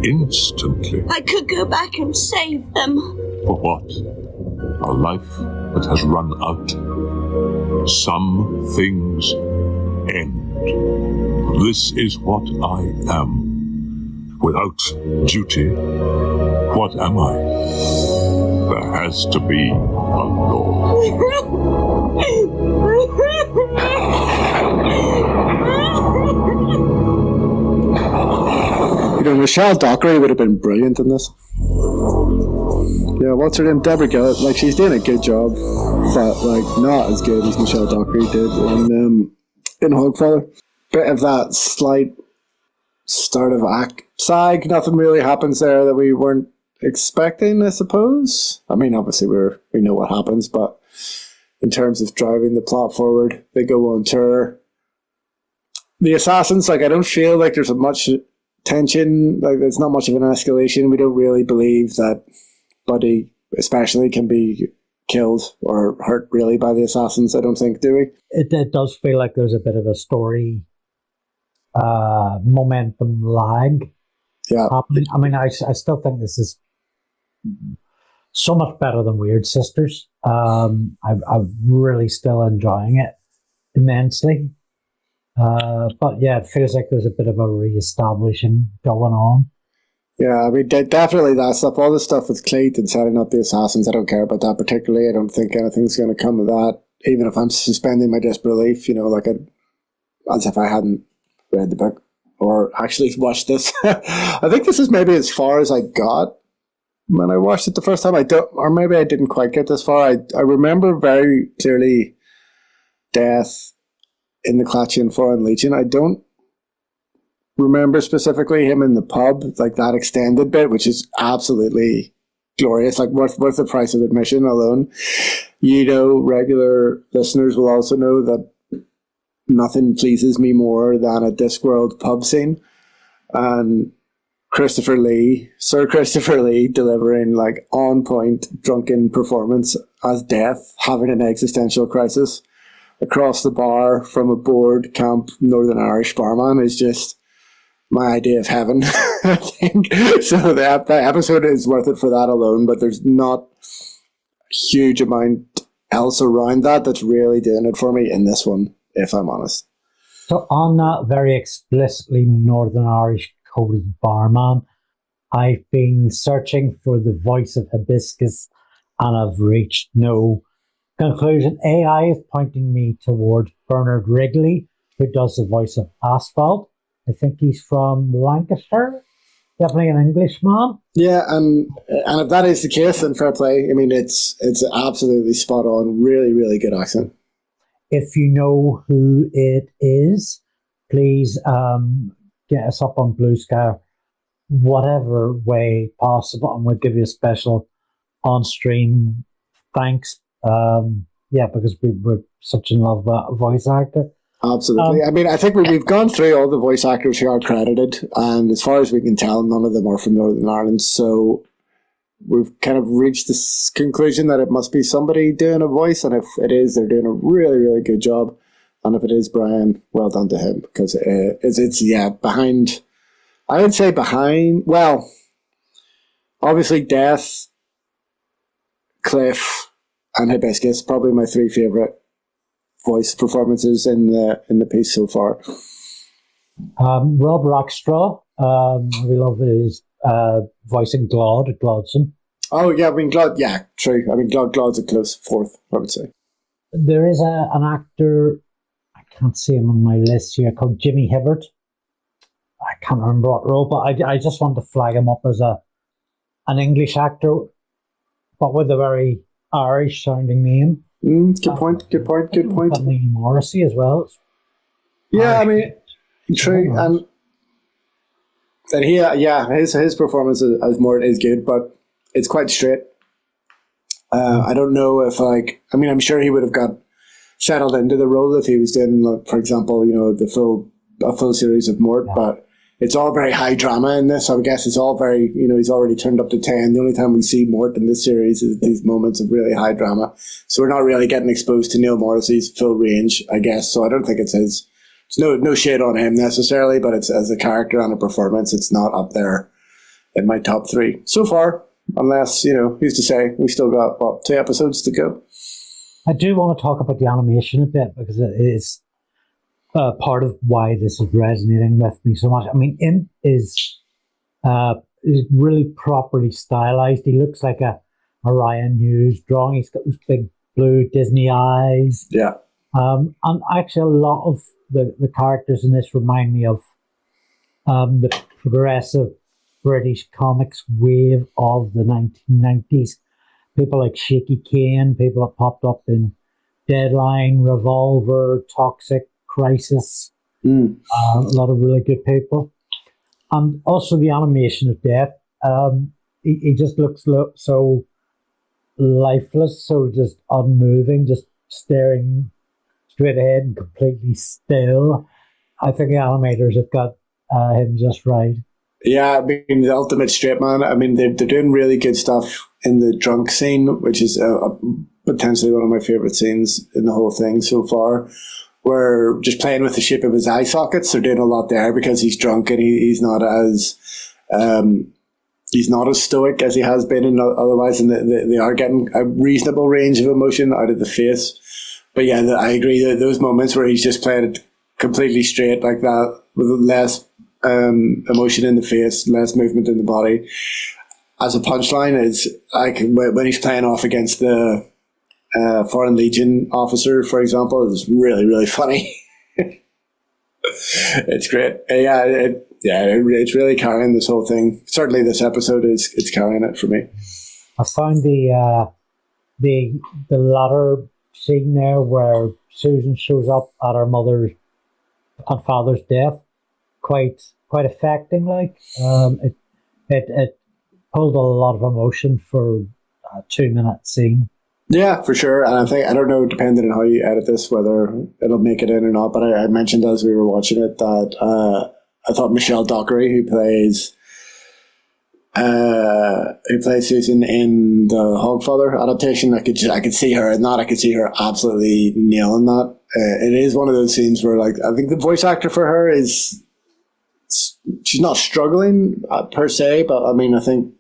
S7: instantly.
S6: I could go back and save them.
S7: For what? A life that has run out. Some things end. This is what I am. Without duty, what am I? There has to be a law.
S2: You know, Michelle Dockery would have been brilliant in this. Yeah, what's her name? Deborah Gillett. Like, she's doing a good job, but, like, not as good as Michelle Dockery did in Hogfather. Bit of that slight start of act sag. Nothing really happens there that we weren't expecting, I suppose. I mean, obviously we know what happens, but in terms of driving the plot forward, they go on tour. The assassins, like, I don't feel like there's much tension. Like, it's not much of an escalation. We don't really believe that Buddy, especially, can be killed or hurt really by the assassins. I don't think, do we?
S1: It does feel like there's a bit of a story momentum lag.
S2: Yeah.
S1: Happening. I mean, I still think this is so much better than Weird Sisters. I'm really still enjoying it immensely. But yeah, it feels like there's a bit of a re-establishing going on.
S2: Yeah, I mean, definitely that stuff. All the stuff with Cleet and setting up the assassins, I don't care about that particularly. I don't think anything's going to come of that, even if I'm suspending my disbelief, you know, like as if I hadn't read the book or actually watched this. I think this is maybe as far as I got when I watched it the first time. Or maybe I didn't quite get this far. I remember very clearly death in the Clatchian Foreign Legion. I don't remember specifically him in the pub, like that extended bit, which is absolutely glorious, like worth the price of admission alone. You know, regular listeners will also know that nothing pleases me more than a Discworld pub scene. And Sir Christopher Lee delivering like on point drunken performance as Death, having an existential crisis across the bar from a bored camp Northern Irish barman is just my idea of heaven, I think. So that episode is worth it for that alone, but there's not a huge amount else around that's really doing it for me in this one, if I'm honest.
S1: So on that very explicitly Northern Irish Cody barman, I've been searching for the voice of Hibiscus and I've reached no conclusion. AI is pointing me towards Bernard Wrigley, who does the voice of Asphalt. I think he's from Lancashire. Definitely an Englishman.
S2: Yeah, and if that is the case, then fair play. I mean, it's absolutely spot on. Really, really good accent.
S1: If you know who it is, please get us up on Blue Sky, whatever way possible, and we'll give you a special on-stream thanks. Because we're such in love with that voice actor.
S2: Absolutely. I mean, I think we've gone through all the voice actors who are credited, and as far as we can tell, none of them are from Northern Ireland. So we've kind of reached this conclusion that it must be somebody doing a voice, and if it is, they're doing a really, really good job. And if it is Brian, well done to him, because it's behind. I would say behind. Well, obviously, Death, Cliff, and Hibiscus, probably my three favourite voice performances in the piece so far.
S1: Rob Rockstraw, we love his voicing Glodson.
S2: Oh yeah, I mean Glod, yeah, true. I mean Glod's a close fourth, I would say.
S1: There is an actor, I can't see him on my list here, called Jimmy Hibbert. I can't remember what role, but I just want to flag him up as an English actor, but with a very Irish sounding name.
S2: Good point.
S1: Neil Morrissey as well.
S2: Yeah, Irish. I mean, true, and his performance as Mort is good, but it's quite straight. I don't know if I'm sure he would have got settled into the role if he was doing, for example, a full series of Mort, but it's all very high drama in this. So I guess it's all very, he's already turned up to 10. The only time we see Mort in this series is these moments of really high drama. So we're not really getting exposed to Neil Morrissey's full range, I guess. So I don't think it's his. It's no shade on him necessarily, but it's as a character and a performance, it's not up there in my top three so far. Unless, who's to say? We've still got, 2 episodes to go.
S1: I do want to talk about the animation a bit because it is part of why this is resonating with me so much. I mean, Imp is really properly stylized. He looks like a Ryan Hughes drawing. He's got those big blue Disney eyes.
S2: Yeah.
S1: And actually, a lot of the characters in this remind me of the progressive British comics wave of the 1990s. People like Shaky Kane, people that popped up in Deadline, Revolver, Toxic, Crisis. A lot of really good people. And also the animation of Death. He just looks so lifeless, so just unmoving, just staring straight ahead and completely still. I think the animators have got him just right.
S2: Yeah, I mean, the ultimate straight man. I mean, they're doing really good stuff in the drunk scene, which is potentially one of my favorite scenes in the whole thing so far. We're just playing with the shape of his eye sockets. They're doing a lot there because he's drunk and he's not as stoic as he has been otherwise, and they are getting a reasonable range of emotion out of the face. But yeah, I agree that those moments where he's just playing it completely straight like that with less emotion in the face, less movement in the body, as a punchline is like when he's playing off against the Foreign Legion officer, for example, is really, really funny. It's great. It's really carrying this whole thing. Certainly this episode it's carrying it for me.
S1: I found the latter scene there where Susan shows up at her mother's and father's death quite affecting. It pulled a lot of emotion for a 2-minute scene.
S2: Yeah, for sure. And I don't know, depending on how you edit this, whether it'll make it in or not. But I mentioned as we were watching it that I thought Michelle Dockery, who plays Susan in the Hogfather adaptation, I could see her in that. I could see her absolutely nailing that. It is one of those scenes where, I think the voice actor for her she's not struggling per se, but I mean, I think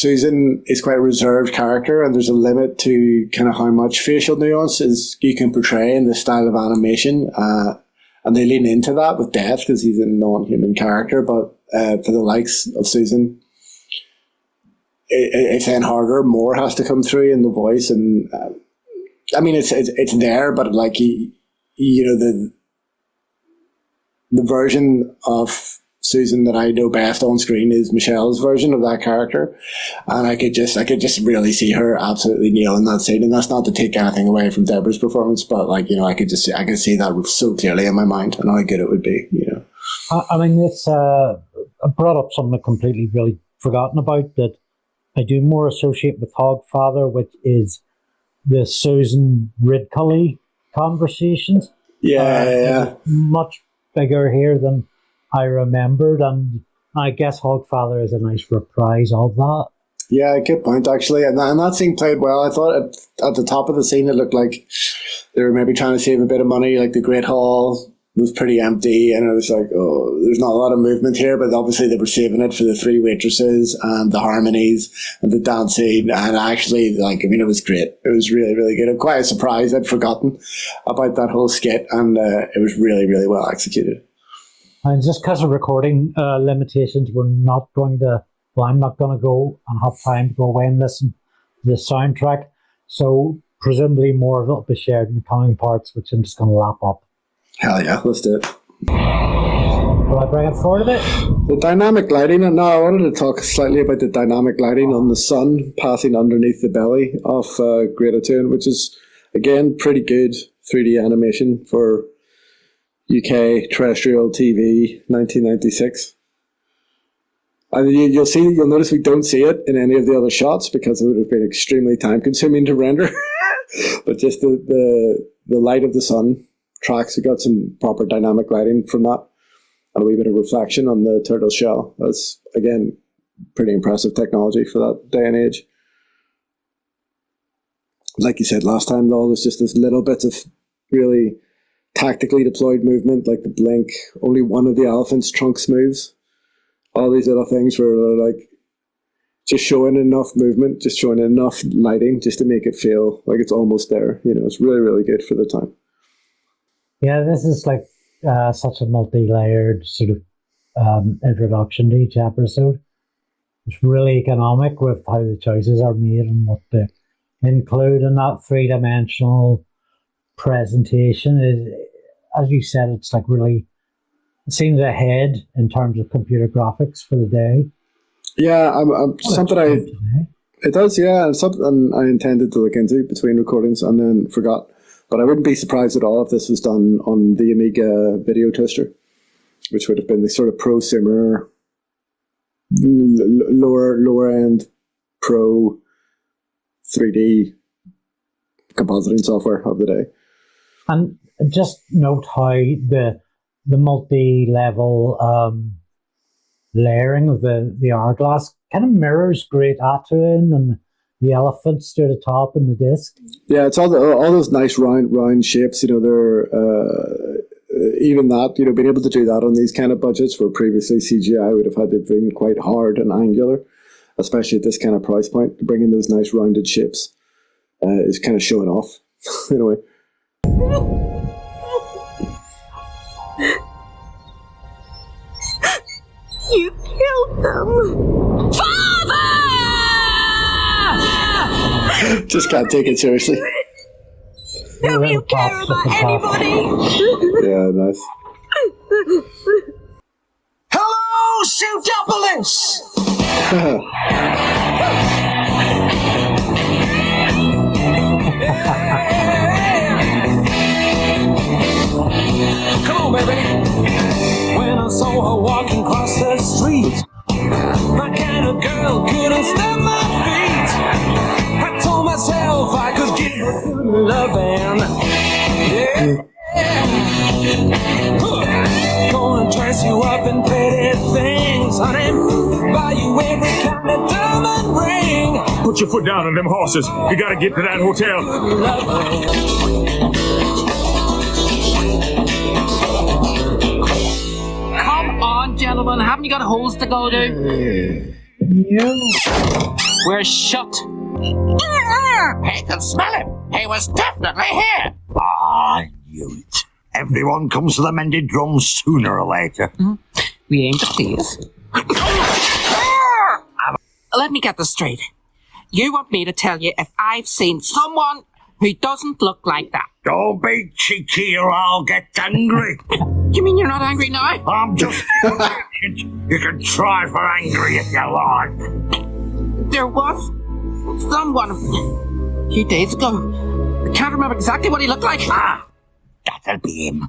S2: Susan is quite a reserved character, and there's a limit to kind of how much facial nuances you can portray in this style of animation. And they lean into that with Death because he's a non-human character. But for the likes of Susan, it's then harder. More has to come through in the voice, and I mean it's there, but like the version of Susan that I know best on screen is Michelle's version of that character, and I could just really see her absolutely nailing that scene. And that's not to take anything away from Deborah's performance, but I could see that so clearly in my mind and how good it would be.
S1: I mean, it's I brought up something I completely really forgotten about that I do more associate with Hogfather, which is the Susan Ridcully conversations.
S2: Yeah.
S1: Much bigger here than I remembered, and I guess Hogfather is a nice reprise of that.
S2: Yeah, good point, actually. And that scene played well. I thought at the top of the scene, it looked like they were maybe trying to save a bit of money. Like the Great Hall was pretty empty, and it was like, oh, there's not a lot of movement here, but obviously they were saving it for the three waitresses and the harmonies and the dancing. And actually, it was great. It was really, really good. I'm quite surprised. I'd forgotten about that whole skit, and it was really, really well executed.
S1: And just because of recording limitations, I'm not going to go and have time to go away and listen to the soundtrack. So presumably more of it will be shared in the coming parts, which I'm just going to lap up.
S2: Hell yeah, let's do it.
S1: Will I bring it forward a bit?
S2: The dynamic lighting, and now I wanted to talk slightly about the dynamic lighting on the sun passing underneath the belly of Greta Thun, which is, again, pretty good 3D animation for UK terrestrial TV, 1996. And you'll notice we don't see it in any of the other shots because it would have been extremely time consuming to render. But just the light of the sun tracks, we got some proper dynamic lighting from that, and a wee bit of reflection on the turtle shell. That's, again, pretty impressive technology for that day and age. Like you said last time, though, there's just this little bit of really tactically deployed movement, like the blink. Only one of the elephant's trunks moves. All these little things where they're like just showing enough movement, just showing enough lighting, just to make it feel like it's almost there. It's really, really good for the time.
S1: Yeah, this is like such a multi-layered sort of introduction to each episode. It's really economic with how the choices are made and what to include in that three-dimensional presentation. As you said, it's like really, it seems ahead in terms of computer graphics for the day.
S2: Yeah, it does, yeah, and something I intended to look into between recordings and then forgot. But I wouldn't be surprised at all if this was done on the Amiga Video Toaster, which would have been the sort of prosumer, lower end pro 3D compositing software of the day.
S1: And just note how the multi-level layering of the hourglass kind of mirrors Great Atuin and the elephants to the top and the disc. Yeah,
S2: it's all those nice round shapes. They're even that. Being able to do that on these kind of budgets, where previously CGI would have had to been quite hard and angular, especially at this kind of price point. Bringing those nice rounded shapes is kind of showing off in a way.
S6: You killed them.
S3: Father!
S2: Just can't take it seriously.
S6: Don't you care about anybody?
S2: Yeah, nice.
S12: Hello, Suitopolis!
S3: Come on, baby. When I saw her walking across the street, my kind of girl couldn't stand my feet. I told myself I could give her good loving. Yeah. Gonna dress you up in pretty things, honey. Buy you every kind of diamond ring.
S10: Put your foot down on them horses. You gotta get to that hotel.
S11: Come on, gentlemen. Haven't you got holes to go to?
S1: Yeah.
S11: We're shut.
S12: I can smell him. He was definitely here.
S17: I knew it. Everyone comes to the mended drums sooner or later.
S14: We ain't the thieves. Let me get this straight. You want me to tell you if I've seen someone who doesn't look like that?
S17: Don't be cheeky or I'll get angry.
S14: You mean you're not angry now?
S17: I'm just... You can try for angry if you like.
S14: There was someone a few days ago. I can't remember exactly what he looked like.
S17: That'll be him.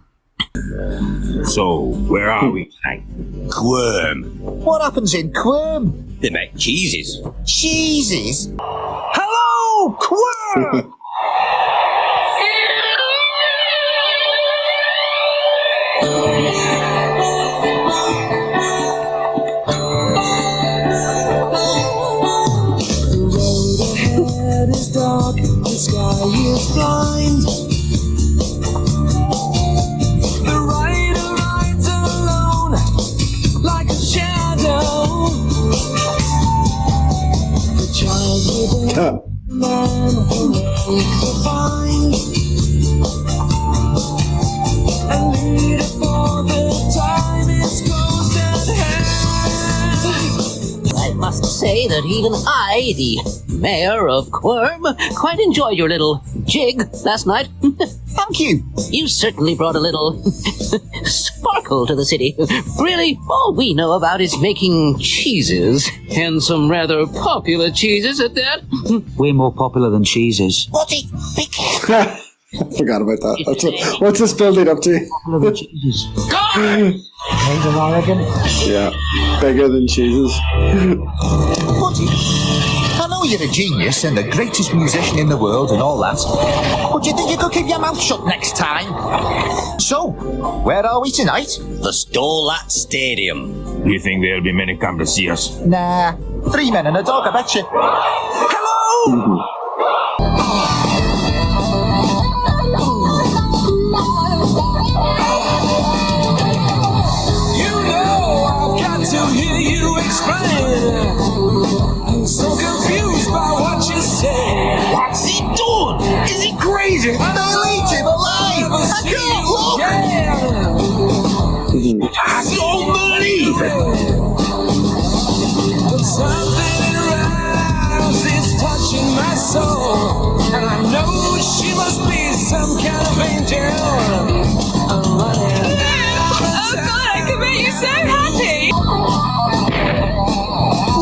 S10: So, where are we tonight?
S8: Quirm.
S9: What happens in Quirm?
S8: They make cheeses.
S9: Cheeses? Hello, Quirm!
S3: Dark, the sky is blind. The rider rides alone like a shadow. The child with a man who make the find and lead it for the time is close at hand.
S14: I must say that even I, the Mayor of Quirm, quite enjoyed your little jig last night.
S9: Thank you.
S14: You certainly brought a little sparkle to the city. Really, all we know about is making cheeses, and some rather popular cheeses at that.
S18: Way more popular than cheeses.
S9: Whatty, be careful.
S2: I forgot about that. What's this building up to?
S18: Popular than cheeses.
S1: Made in Oregon.
S2: Yeah, bigger than cheeses.
S8: Buddy, I know you're a genius and the greatest musician in the world and all that, but do you think you could keep your mouth shut next time? So, where are we tonight?
S18: The Stolat Stadium.
S10: Do you think there'll be many come to see us?
S8: Nah, 3 men and a dog, I bet you. Hello!
S3: To hear you explain, I'm so confused by what you say.
S8: What's he doing? Is he crazy? They'll eat him alive! I can't look! I don't believe it!
S3: But something aroused is touching my soul, and I know she must be some kind of angel. Oh God, I can make you so happy!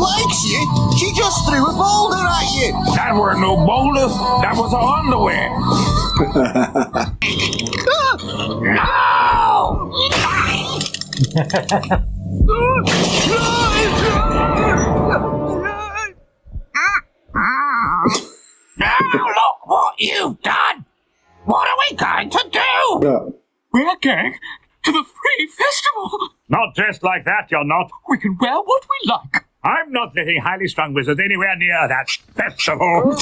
S8: Likes you? She just threw a boulder at you!
S4: That weren't no boulder, that was her underwear.
S12: Now look what you've done! What are we going to do?
S2: Yeah.
S14: We're going to the free festival.
S4: Not dressed like that, you're not.
S14: We can wear what we like.
S4: I'm not letting highly strung wizards anywhere near that festival.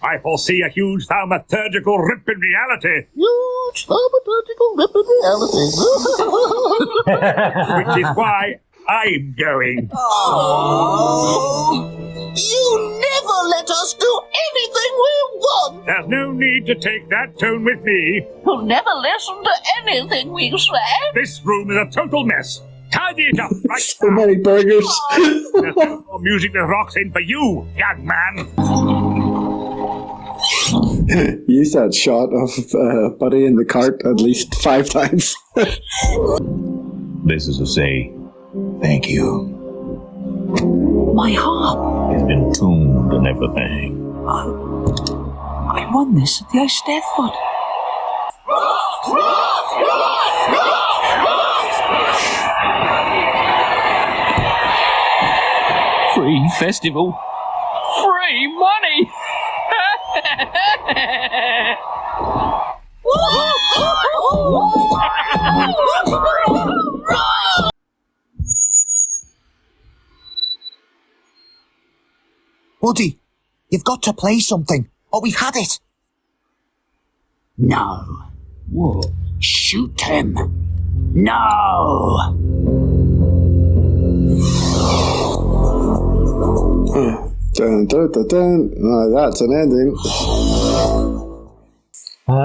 S4: I foresee a huge thaumaturgical rip in reality.
S9: Huge thaumaturgical rip in reality.
S4: Which is why I'm going.
S9: Oh, you never let us do anything we want.
S4: There's no need to take that tone with me.
S14: You'll never listen to anything we say.
S4: This room is a total mess. Tidy it up right
S2: So many burgers.
S4: There's no more music that rocks in for you, young man.
S2: Use that shot of Buddy in the cart at least 5 times.
S10: This is to say, thank you.
S14: My harp.
S10: It's been tuned and everything.
S14: I won this at the Ice Death Foot. Free festival. Free money.
S8: Woody, you've got to play something, or we've had it.
S18: No.
S8: What?
S18: Shoot him. No.
S2: Dun, dun, dun, dun. That's an ending.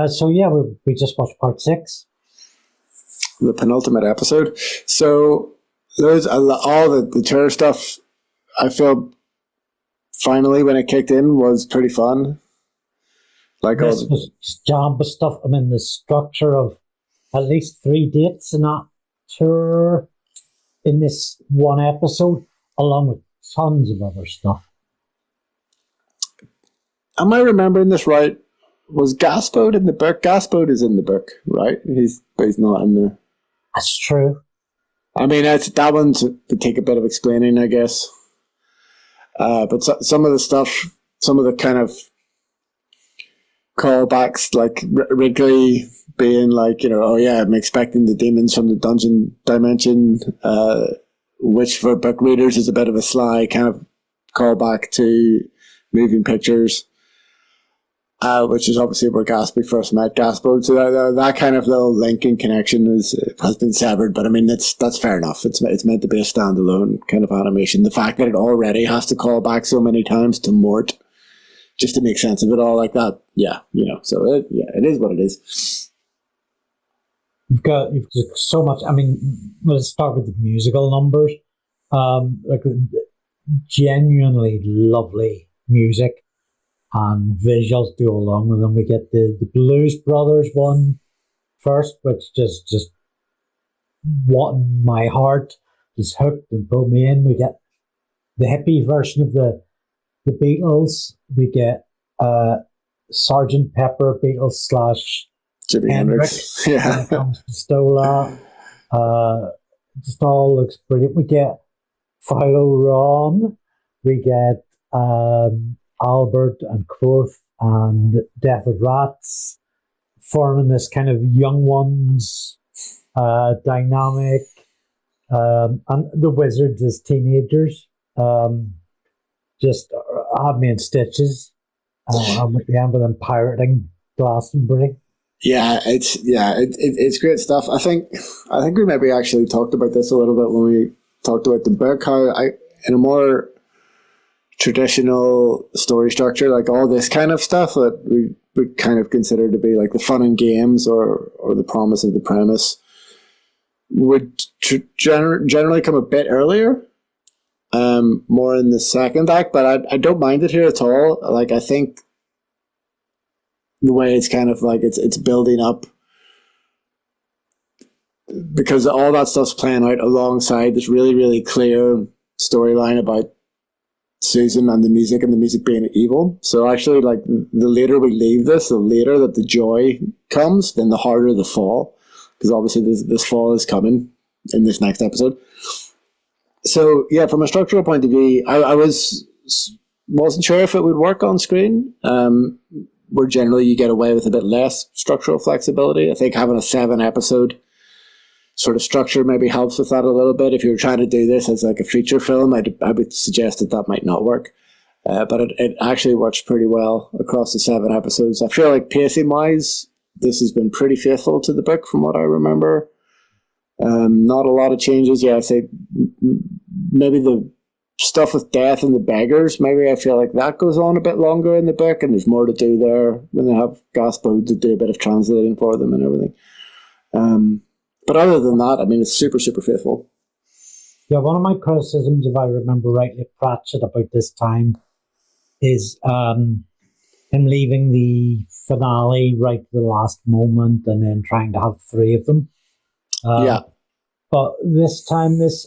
S1: So yeah, we just watched part 6.
S2: The penultimate episode. So there's all the tour stuff. I feel finally when it kicked in was pretty fun. Like
S1: this was jam stuff. I mean, the structure of at least 3 dates in that tour in this one episode, along with tons of other stuff.
S2: Am I remembering this right? Was Gaspode in the book? Gaspode is in the book, right? He's not in the...
S1: That's true.
S2: I mean, that one's to take a bit of explaining, I guess. But some of the stuff, some of the kind of callbacks, like Wrigley being like, oh yeah, I'm expecting the demons from the dungeon dimension, which for book readers is a bit of a sly kind of callback to moving pictures. Which is obviously where Gaspode first met Gaspode. So that kind of little link and connection has been severed. But I mean, that's fair enough. It's meant to be a standalone kind of animation. The fact that it already has to call back so many times to Mort just to make sense of it all like that. Yeah, so it is what it is.
S1: You've got so much. I mean, let's start with the musical numbers. Like genuinely lovely music. And visuals do along with them. We get the Blues Brothers one first, which just won my heart, just hooked and pulled me in. We get the hippie version of the Beatles. We get Sergeant Pepper Beatles /
S2: Jimi Hendrix. Yeah.
S1: When it comes to Stola. Just all looks brilliant. We get Fallon. We get Albert and Quoth and Death of Rats forming this kind of young ones dynamic, and the wizards as teenagers just have me in stitches. I'm at the end with them pirating Glastonbury.
S2: Yeah, it's great stuff. I think we maybe actually talked about this a little bit when we talked about the book, how in a more traditional story structure, like all this kind of stuff that we would kind of consider to be like the fun and games or the promise of the premise would generally come a bit earlier, more in the second act, but I don't mind it here at all. Like, I think the way it's kind of like it's building up, because all that stuff's playing out alongside this really, really clear storyline about Susan and the music being evil. So actually, like, the later we leave this, the later that the joy comes, then the harder the fall, because obviously this fall is coming in this next episode. So yeah, from a structural point of view, I wasn't sure if it would work on screen, where generally you get away with a bit less structural flexibility. I think having a 7-episode sort of structure maybe helps with that a little bit. If you're trying to do this as like a feature film, I would suggest that might not work. But it actually works pretty well across the 7 episodes. I feel like pacing-wise, this has been pretty faithful to the book from what I remember. Not a lot of changes. Yeah, I say maybe the stuff with death and the beggars, maybe I feel like that goes on a bit longer in the book, and there's more to do there when they have Gaspode to do a bit of translating for them and everything. But other than that, I mean, it's super, super faithful.
S1: Yeah, one of my criticisms, if I remember rightly, Pratchett about this time is him leaving the finale right to the last moment and then trying to have 3 of them.
S2: Yeah.
S1: But this time, the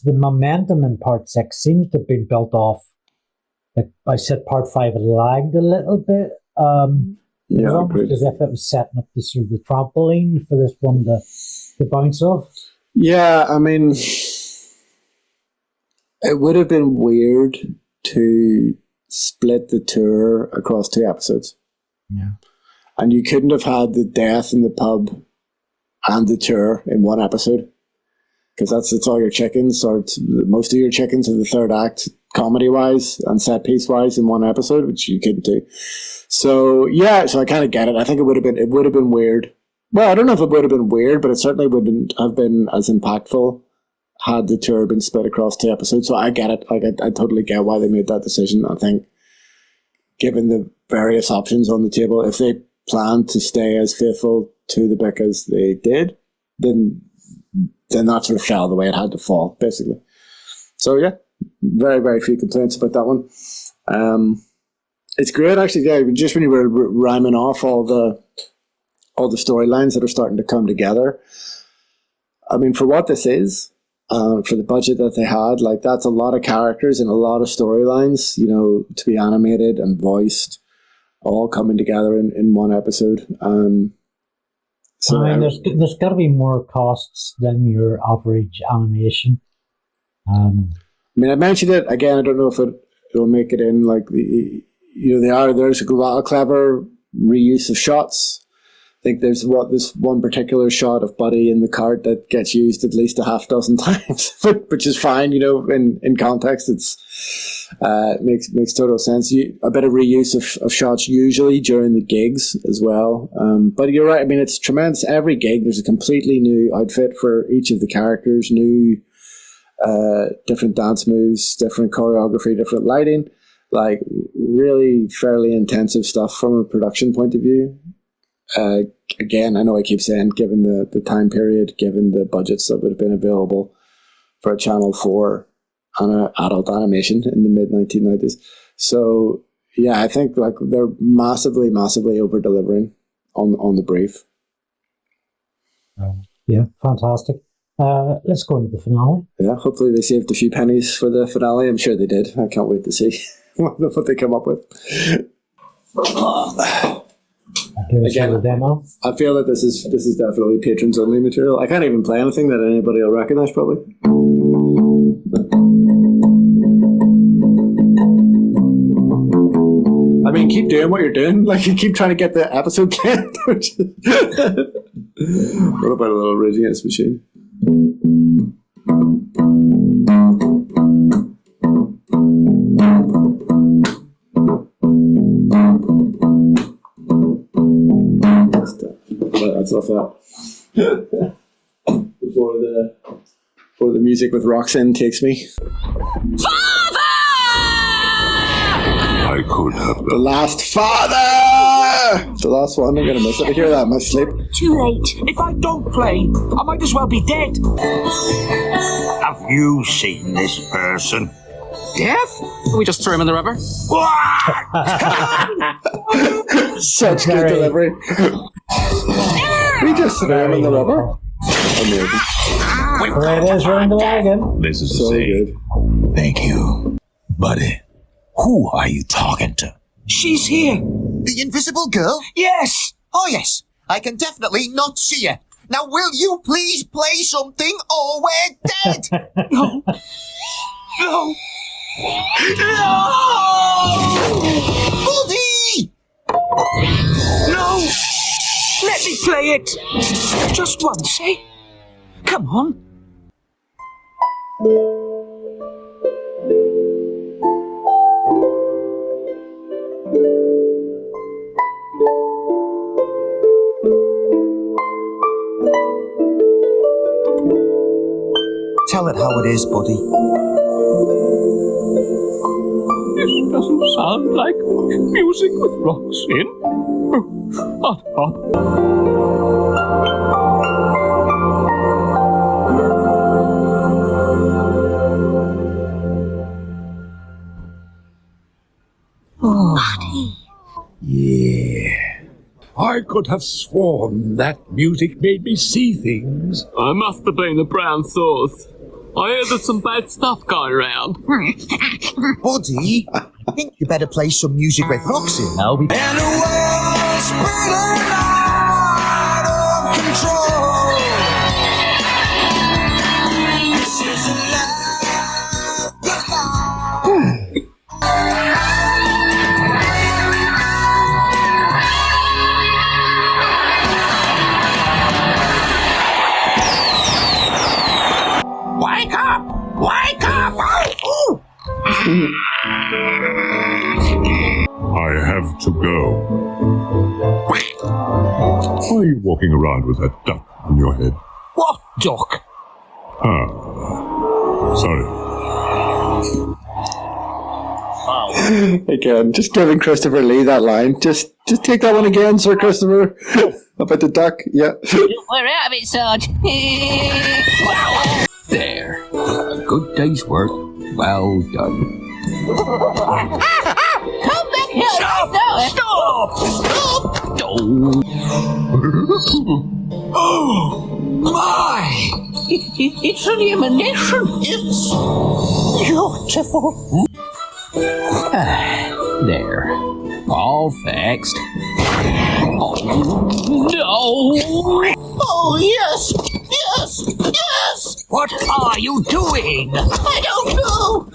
S1: momentum in part 6 seems to have been built off. Like I said, part 5 had lagged a little bit.
S2: Yeah,
S1: almost as if it was setting up the sort of the trampoline for this one to bounce off.
S2: Yeah, I mean, it would have been weird to split the tour across 2 episodes.
S1: Yeah.
S2: And you couldn't have had the death in the pub and the tour in one episode, because it's all your chickens, or most of your chickens in the third act, comedy-wise and set-piece-wise, in one episode, which you couldn't do. So yeah, so I kind of get it. I think it would have been weird. Well, I don't know if it would have been weird, but it certainly wouldn't have been as impactful had the tour been split across 2 episodes. So I get it. Like I totally get why they made that decision. I think given the various options on the table, if they planned to stay as faithful to the book as they did, then that sort of fell the way it had to fall, basically. So yeah, very, very few complaints about that one. It's great, actually. Yeah, just when you were rhyming off all the storylines that are starting to come together. I mean, for what this is, for the budget that they had, like that's a lot of characters and a lot of storylines, you know, to be animated and voiced, all coming together in one episode. So
S1: I mean, there's got to be more costs than your average animation.
S2: I mean, I mentioned it again. I don't know if it'll make it in. Like there's a lot of clever reuse of shots. I think there's this one particular shot of Buddy in the cart that gets used at least a half dozen times, which is fine, you know, in context. It's makes total sense. A bit of reuse of shots usually during the gigs as well. But you're right. I mean, it's tremendous. Every gig, there's a completely new outfit for each of the characters, new different dance moves, different choreography, different lighting, like really fairly intensive stuff from a production point of view. Again, I know I keep saying, given the time period, given the budgets that would have been available for a Channel 4 adult animation in the mid-1990s. So, yeah, I think like they're massively, massively over-delivering on the brief.
S1: Yeah, fantastic. Let's go into the finale.
S2: Yeah, hopefully they saved a few pennies for the finale. I'm sure they did. I can't wait to see what they come up with. Again, I feel that this is definitely patrons only material. I can't even play anything that anybody will recognise, probably. I mean, keep doing what you're doing. Like, you keep trying to get the episode played. What about a little Rage Against the Machine? That's off that. Before the music with Roxanne takes me.
S12: Father!
S7: I could have
S2: the last father. The last one. I'm gonna miss it. I hear that in my sleep.
S14: Too late. If I don't play, I might as well be dead.
S17: Have you seen this person?
S11: Death? We just threw him in the river.
S2: Such good delivery. We just threw him in the river. Amazing.
S1: Right as round the wagon.
S17: This is
S2: so good.
S18: Thank you, buddy. Who are you talking to?
S14: She's here.
S8: The invisible girl?
S14: Yes.
S8: Oh, yes. I can definitely not see her. Now, will you please play something or we're dead?
S14: No. No. No!
S8: Buddy!
S14: No! Let me play it! Just once, eh? Come on.
S8: Tell it how it is, buddy.
S3: This doesn't sound like music with rocks in. Hot, hot.
S12: Buddy.
S4: Yeah. I could have sworn that music made me see things.
S11: I must have been the brown sauce. I heard there's some bad stuff going around.
S8: Buddy, I think you better play some music with rocks in.
S14: I'll be...
S3: And the world's spinning out of control. This is a life goodbye.
S12: Wake up! Wake up! Oh,
S7: I have to go. Why are you walking around with that duck on your head?
S14: What duck?
S7: Ah, Sorry.
S2: Again, just giving Christopher Lee that line. Just take that one again, Sir Christopher. About the duck, yeah.
S12: We're out of it, Sarge.
S15: There. A good day's work. Well done.
S12: Come back here!
S17: Stop! Oh, my!
S12: It's an emanation. It's beautiful.
S15: There. All fixed.
S12: Oh, no! Oh, yes! Yes! Yes!
S17: What are you doing?
S12: I don't know!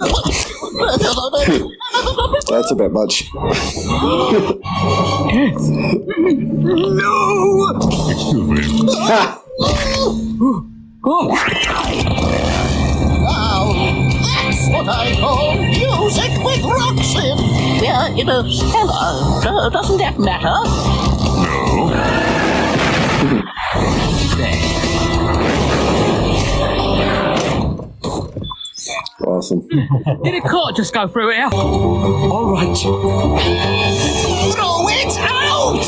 S2: That's a bit much.
S17: No!
S7: Excuse me.
S12: Now, that's what I call music with rocks in. We're in a cellar. Doesn't that matter?
S7: No.
S2: Awesome.
S11: Did a car just go through here?
S17: All right.
S12: Throw it out!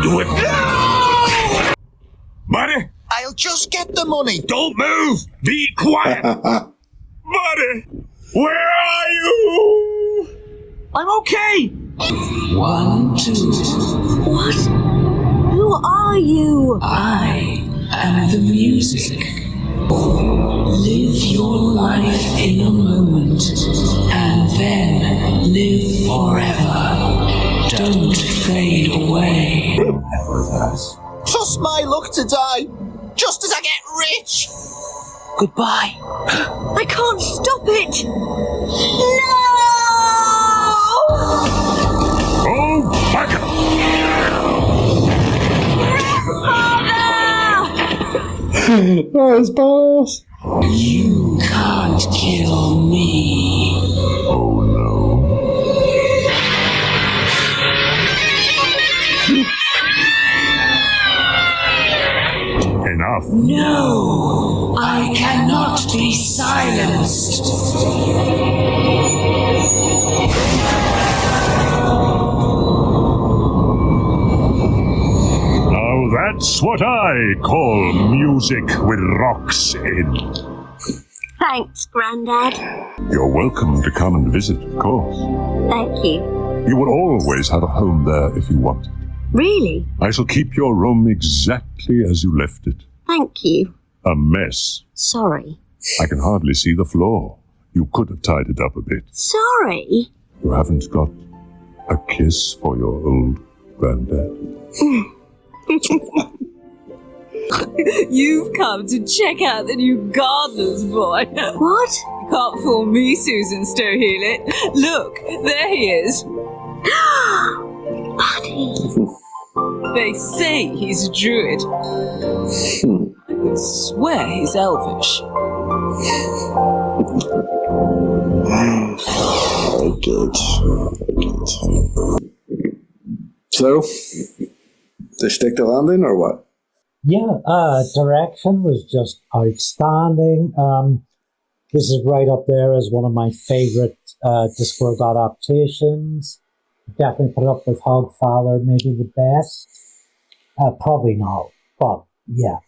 S17: Do it now! Buddy!
S8: I'll just get the money.
S17: Don't move! Be quiet! Buddy! Where are you?
S14: I'm okay.
S6: 1, 2. What? Who are you?
S19: I am the music. Live your life in a moment, and then live forever. Don't fade away.
S8: Just my luck to die. Just as I get rich.
S14: Goodbye.
S6: I can't stop it. No!
S7: Oh, back
S2: Oh, his boss.
S19: You can't kill me.
S7: Oh no. Enough.
S19: No, I cannot be silenced.
S7: Now that's what I call music with rocks in.
S6: Thanks, Grandad.
S7: You're welcome to come and visit, of course.
S6: Thank you.
S7: You will always have a home there if you want.
S6: Really?
S7: I shall keep your room exactly as you left it.
S6: Thank you.
S7: A mess.
S6: Sorry.
S7: I can hardly see the floor. You could have tied it up a bit.
S6: Sorry?
S7: You haven't got a kiss for your old granddad.
S20: You've come to check out the new gardener's boy.
S6: What?
S20: You can't fool me, Susan Stowheelett. Look, there he is.
S6: Buddy.
S20: They say he's a druid. I could swear he's elvish.
S2: Very good. Very good. So, they stick the landing or what?
S1: Yeah, direction was just outstanding. This is right up there as one of my favorite Discworld adaptations. Definitely put it up with Hogfather, maybe the best. Probably not, but yeah,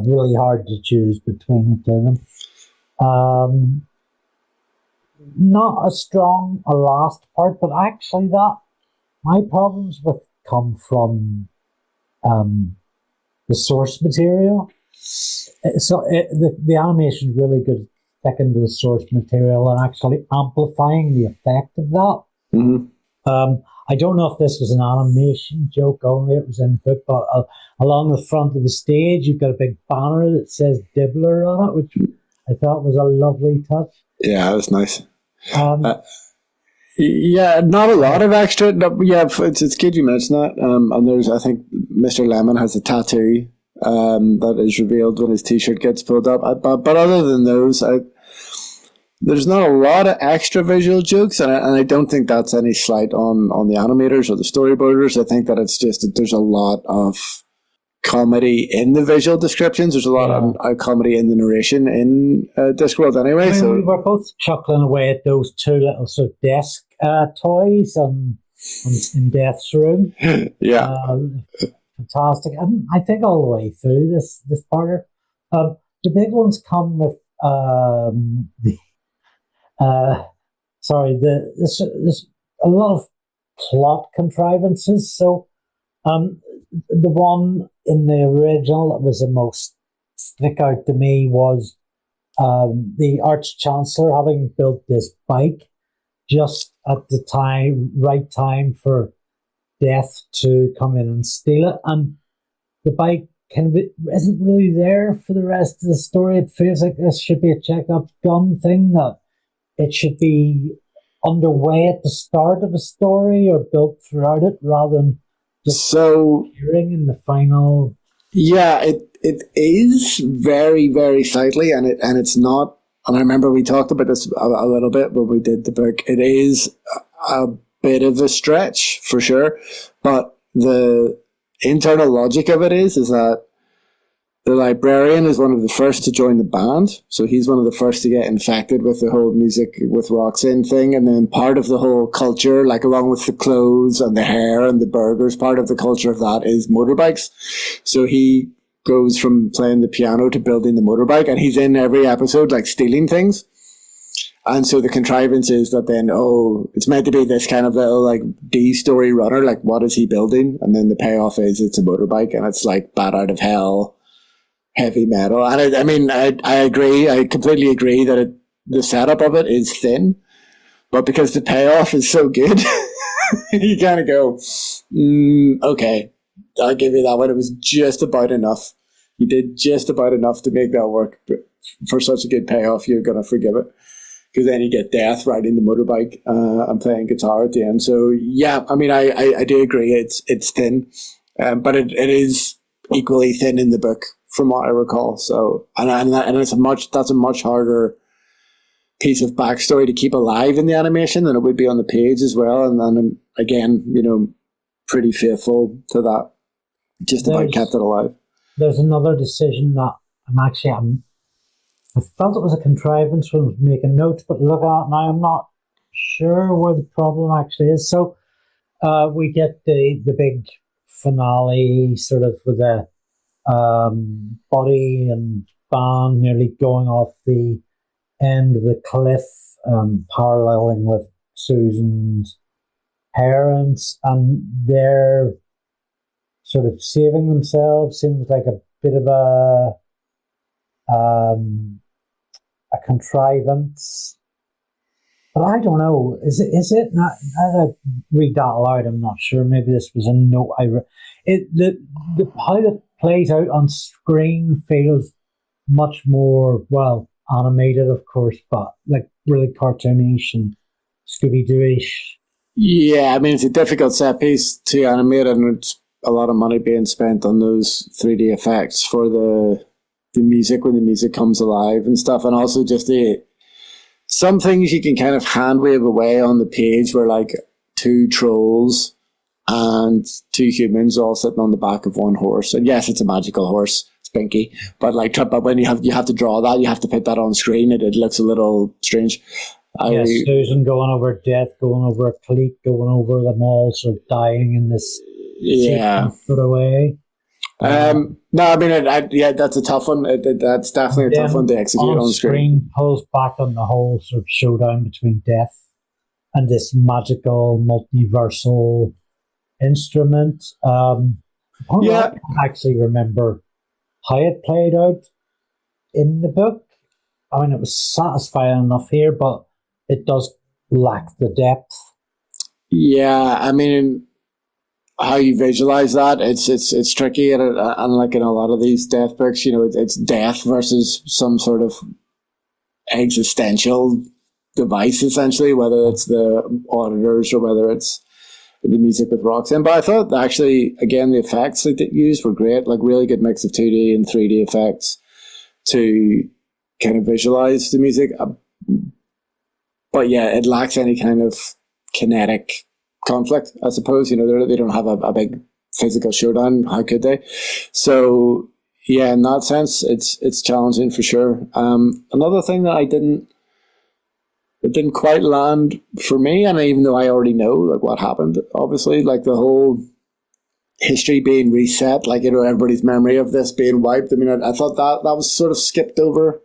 S1: really hard to choose between the two of them. Not as strong a last part, but actually my problems with come from the source material. So the animation is really good at sticking to the source material and actually amplifying the effect of that.
S2: Mm-hmm.
S1: I don't know if this was an animation joke only, it was in the book, but along the front of the stage, you've got a big banner that says Dibbler on it, which I thought was a lovely touch.
S2: Yeah, it was nice. Yeah, not a lot of extra. Yeah, it's good you mentioned that. And there's, I think, Mr. Lemon has a tattoo that is revealed when his t-shirt gets pulled up. But other than those, there's not a lot of extra visual jokes, and I don't think that's any slight on the animators or the storyboarders. I think that it's just that there's a lot of comedy in the visual descriptions. There's a lot of comedy in the narration in Discworld anyway. So
S1: we were both chuckling away at those two little sort of desk toys in Death's room.
S2: Yeah.
S1: Fantastic. And I think all the way through this part, the big ones come with there's a lot of plot contrivances. So the one in the original that was the most stick out to me was the Arch-Chancellor having built this bike just at the right time for Death to come in and steal it. And the bike isn't really there for the rest of the story. It feels like this should be a checkup gun thing, that it should be underway at the start of a story or built throughout it rather than just appearing in the final.
S2: Yeah, it is very, very slightly, and it's not. And I remember we talked about this a little bit when we did the book. It is a bit of a stretch for sure, but the internal logic of it is that the librarian is one of the first to join the band, so he's one of the first to get infected with the whole music with rocks in thing, and then part of the whole culture, like along with the clothes and the hair and the burgers, part of the culture of that is motorbikes. So he goes from playing the piano to building the motorbike, and he's in every episode like stealing things. And so the contrivance is that then, it's meant to be this kind of little like D-story runner, like what is he building? And then the payoff is it's a motorbike, and it's like Bat Out of Hell, heavy metal. And I agree, I completely agree that the setup of it is thin, but because the payoff is so good, you kind of go, okay, I'll give you that one. It was just about enough. You did just about enough to make that work, but for such a good payoff, you're going to forgive it. Because then you get Death riding the motorbike and playing guitar at the end. So yeah, I do agree. It's thin, but it is equally thin in the book from what I recall. So and that's a much harder piece of backstory to keep alive in the animation than it would be on the page as well. And then again, pretty faithful to that. Just about kept it alive.
S1: There's another decision that I felt it was a contrivance when I was making notes, but look at it now, I'm not sure where the problem actually is. So we get the big finale sort of with the body and band nearly going off the end of the cliff, paralleling with Susan's parents, and they're sort of saving themselves. Seems like a bit of a contrivance, but I don't know. Is it not? I read that aloud. I'm not sure. Maybe this was a note I read. How it plays out on screen feels much more animated, of course, but like really cartoonish and Scooby-Doo-ish.
S2: Yeah, it's a difficult set piece to animate, and it's a lot of money being spent on those 3D effects for the music when the music comes alive and stuff, and also just some things you can kind of hand wave away on the page where like two trolls and two humans all sitting on the back of one horse, and yes, it's a magical horse, it's Pinky, but when you have to draw that, you have to put that on screen. It looks a little strange.
S1: Susan going over Death, going over a cleat, going over them all sort of dying in this sort of way.
S2: No, that's a tough one. That's definitely a tough one to execute on screen.
S1: Pulls back on the whole sort of showdown between Death and this magical multiversal instrument. I don't actually remember how it played out in the book. It was satisfying enough here, but it does lack the depth.
S2: Yeah, how you visualize that, it's tricky, and like in a lot of these Death books, it's Death versus some sort of existential device, essentially, whether it's the auditors or whether it's the music with rocks in. But I thought actually, again, the effects that they used were great, like really good mix of 2D and 3D effects to kind of visualize the music. But yeah, it lacks any kind of kinetic conflict, I suppose. They don't have a big physical showdown. How could they? So yeah, in that sense, it's challenging for sure. Another thing that it didn't quite land for me, and even though I already know like what happened, obviously, like the whole history being reset, like, you know, everybody's memory of this being wiped. I mean, I thought that was sort of skipped over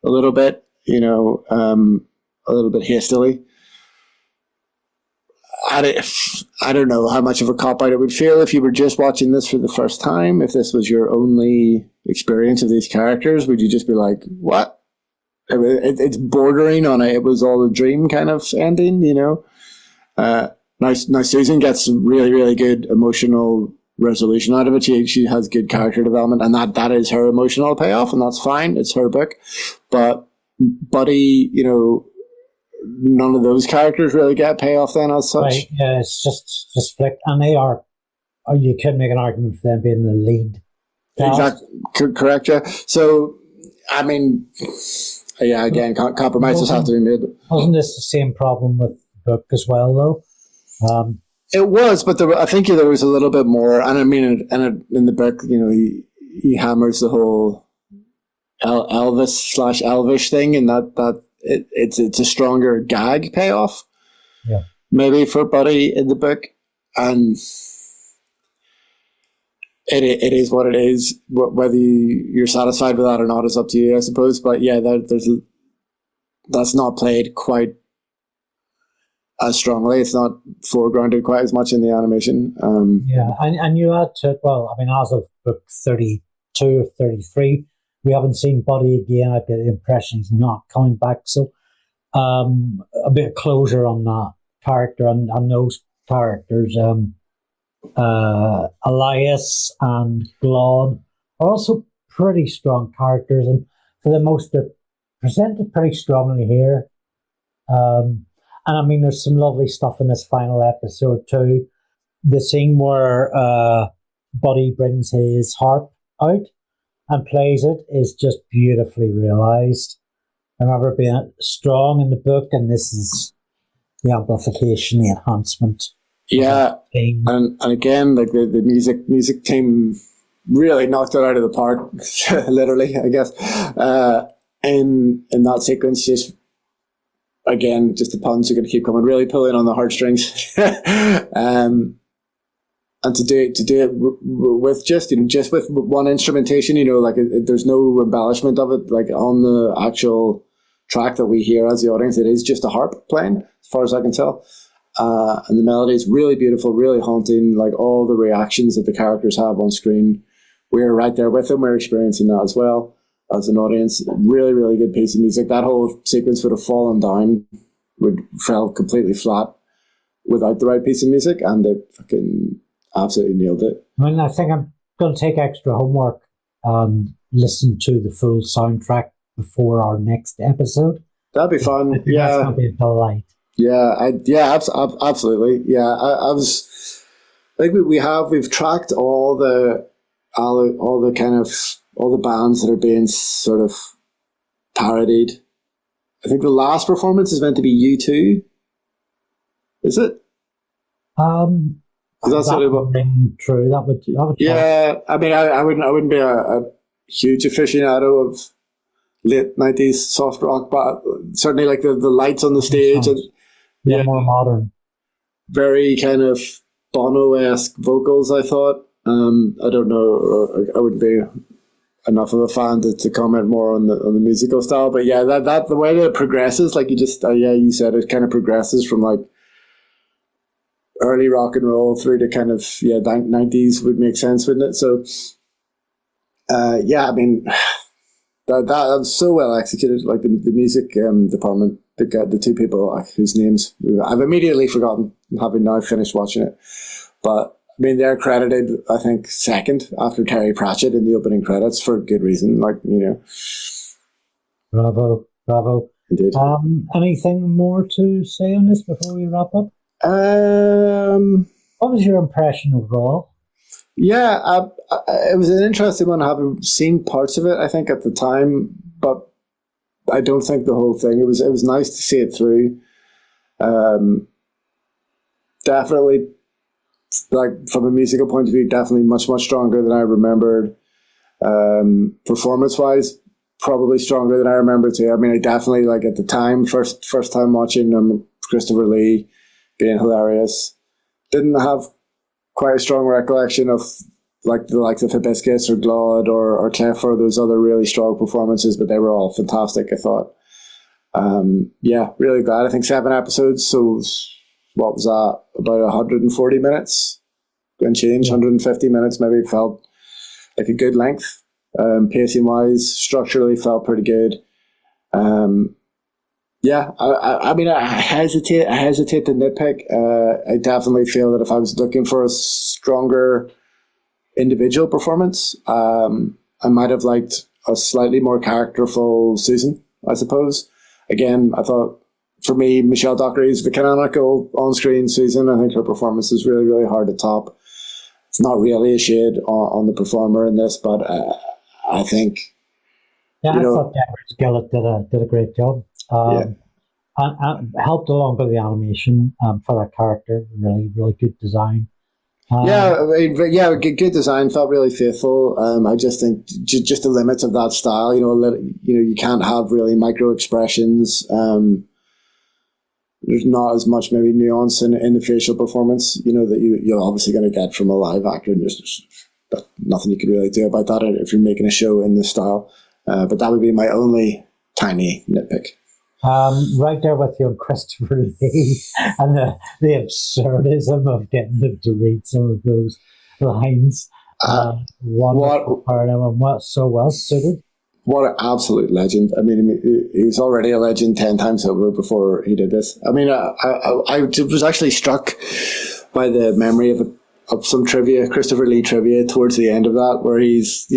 S2: a little bit, you know, a little bit hastily. I don't know how much of a cop-out it would feel if you were just watching this for the first time. If this was your only experience of these characters, would you just be like, what? It's bordering on it was all a dream kind of ending, you know? Now Susan gets really, really good emotional resolution out of it. She has good character development, and that is her emotional payoff, and that's fine. It's her book. But Buddy, you know, none of those characters really get payoff then as such.
S1: Right, yeah, it's just flicked. And they are, or you could make an argument for them being the lead.
S2: Exactly. Correct, yeah. So, I mean, yeah, again, compromises have to be made.
S1: Wasn't this the same problem with the book as well, though?
S2: It was, but I think there was a little bit more. And I mean, in the book, you know, he hammers the whole Elvis/Elvish thing, and that it's a stronger gag payoff.
S1: Yeah,
S2: maybe for Buddy in the book, and it is what it is. Whether you're satisfied with that or not is up to you, I suppose. But yeah, that's not played quite as strongly. It's not foregrounded quite as much in the animation.
S1: Yeah, and you add to it, well, I mean, as of book 32 or 33, we haven't seen Buddy again. I get the impression he's not coming back. So a bit of closure on that character and those characters. Elias and Glod are also pretty strong characters, and for the most, they're presented pretty strongly here. And I mean, there's some lovely stuff in this final episode too. The scene where Buddy brings his harp out and plays it is just beautifully realised. I remember it being strong in the book, and this is the amplification, the enhancement.
S2: Yeah, and again, like the music team really knocked it out of the park, literally, I guess. In that sequence, just again, just the puns are going to keep coming, really pulling on the heartstrings, and to do it with just with one instrumentation, you know, like there's no embellishment of it, like on the actual track that we hear as the audience, it is just a harp playing, as far as I can tell. And the melody is really beautiful, really haunting, like all the reactions that the characters have on screen. We're right there with them. We're experiencing that as well as an audience. Really, really good piece of music. That whole sequence would have fallen down, fell completely flat without the right piece of music, and they fucking absolutely nailed it.
S1: I mean, I think I'm going to take extra homework and listen to the full soundtrack before our next episode.
S2: That'd be fun. Yeah.
S1: That's going to be a delight.
S2: Yeah, absolutely. Yeah, I was. I think we've tracked all the bands that are being sort of parodied. I think the last performance is meant to be U2. Is it? That's
S1: that would ring true. That would.
S2: Yeah, I mean, I wouldn't be a huge aficionado of late 90s soft rock, but certainly like the lights on the stage and.
S1: Yeah, more modern.
S2: Very kind of Bono-esque vocals, I thought. I don't know, I wouldn't be enough of a fan to comment more on the musical style, but yeah, that the way that it progresses, like you just you said, it kind of progresses from like early rock and roll through to kind of 90s would make sense, wouldn't it? So I mean that was so well executed, like the music department. The two people whose names I've immediately forgotten, having now finished watching it. But I mean, they're credited, I think, second after Terry Pratchett in the opening credits for good reason. Like, you know,
S1: bravo.
S2: Indeed.
S1: Anything more to say on this before we wrap up? What was your impression overall?
S2: Yeah, it was an interesting one. Having seen parts of it, I think at the time, but I don't think the whole thing. It was nice to see it through. Definitely like from a musical point of view, definitely much stronger than I remembered. Performance wise, probably stronger than I remember too. I mean, I definitely, like, at the time, first time watching Christopher Lee being hilarious. Didn't have quite a strong recollection of like the likes of Hibiscus or Glod or Clef or those other really strong performances, but they were all fantastic, I thought. Yeah, really glad. I think 7 episodes, so what was that? About 140 minutes and change, 150 minutes maybe. Felt like a good length. Pacing wise, structurally felt pretty good. Yeah, I mean, I hesitate to nitpick. I definitely feel that if I was looking for a stronger individual performance, I might have liked a slightly more characterful Susan, I suppose. Again, I thought, for me, Michelle Dockery is the canonical on-screen Susan. I think her performance is really, really hard to top. It's not really a shade on the performer in this, but I think...
S1: Yeah, I thought Deborah Skillett did a great job. And helped along with the animation for that character. Really, really good design.
S2: Good design, felt really faithful. I just think just the limits of that style. You can't have really micro expressions. There's not as much maybe nuance in the facial performance. That you're obviously going to get from a live actor. And there's nothing you can really do about that if you're making a show in this style. But that would be my only tiny nitpick.
S1: Right there with you on Christopher Lee and the absurdism of getting them to read some of those lines. What's so well suited.
S2: What an absolute legend. I mean, he was already a legend 10 times over before he did this. I mean, I was actually struck by the memory of some trivia, Christopher Lee trivia towards the end of that, where he's,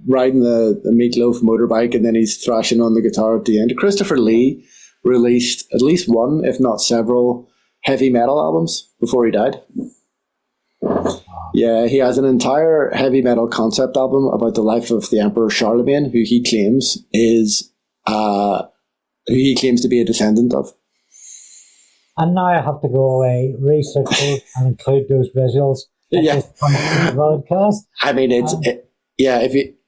S2: riding the Meatloaf motorbike and then he's thrashing on the guitar at the end. Christopher Lee released at least one, if not several, heavy metal albums before he died. Yeah, he has an entire heavy metal concept album about the life of the Emperor Charlemagne, who he claims to be a descendant of.
S1: And now I have to go away, research those and include those visuals. Broadcast.
S2: I mean,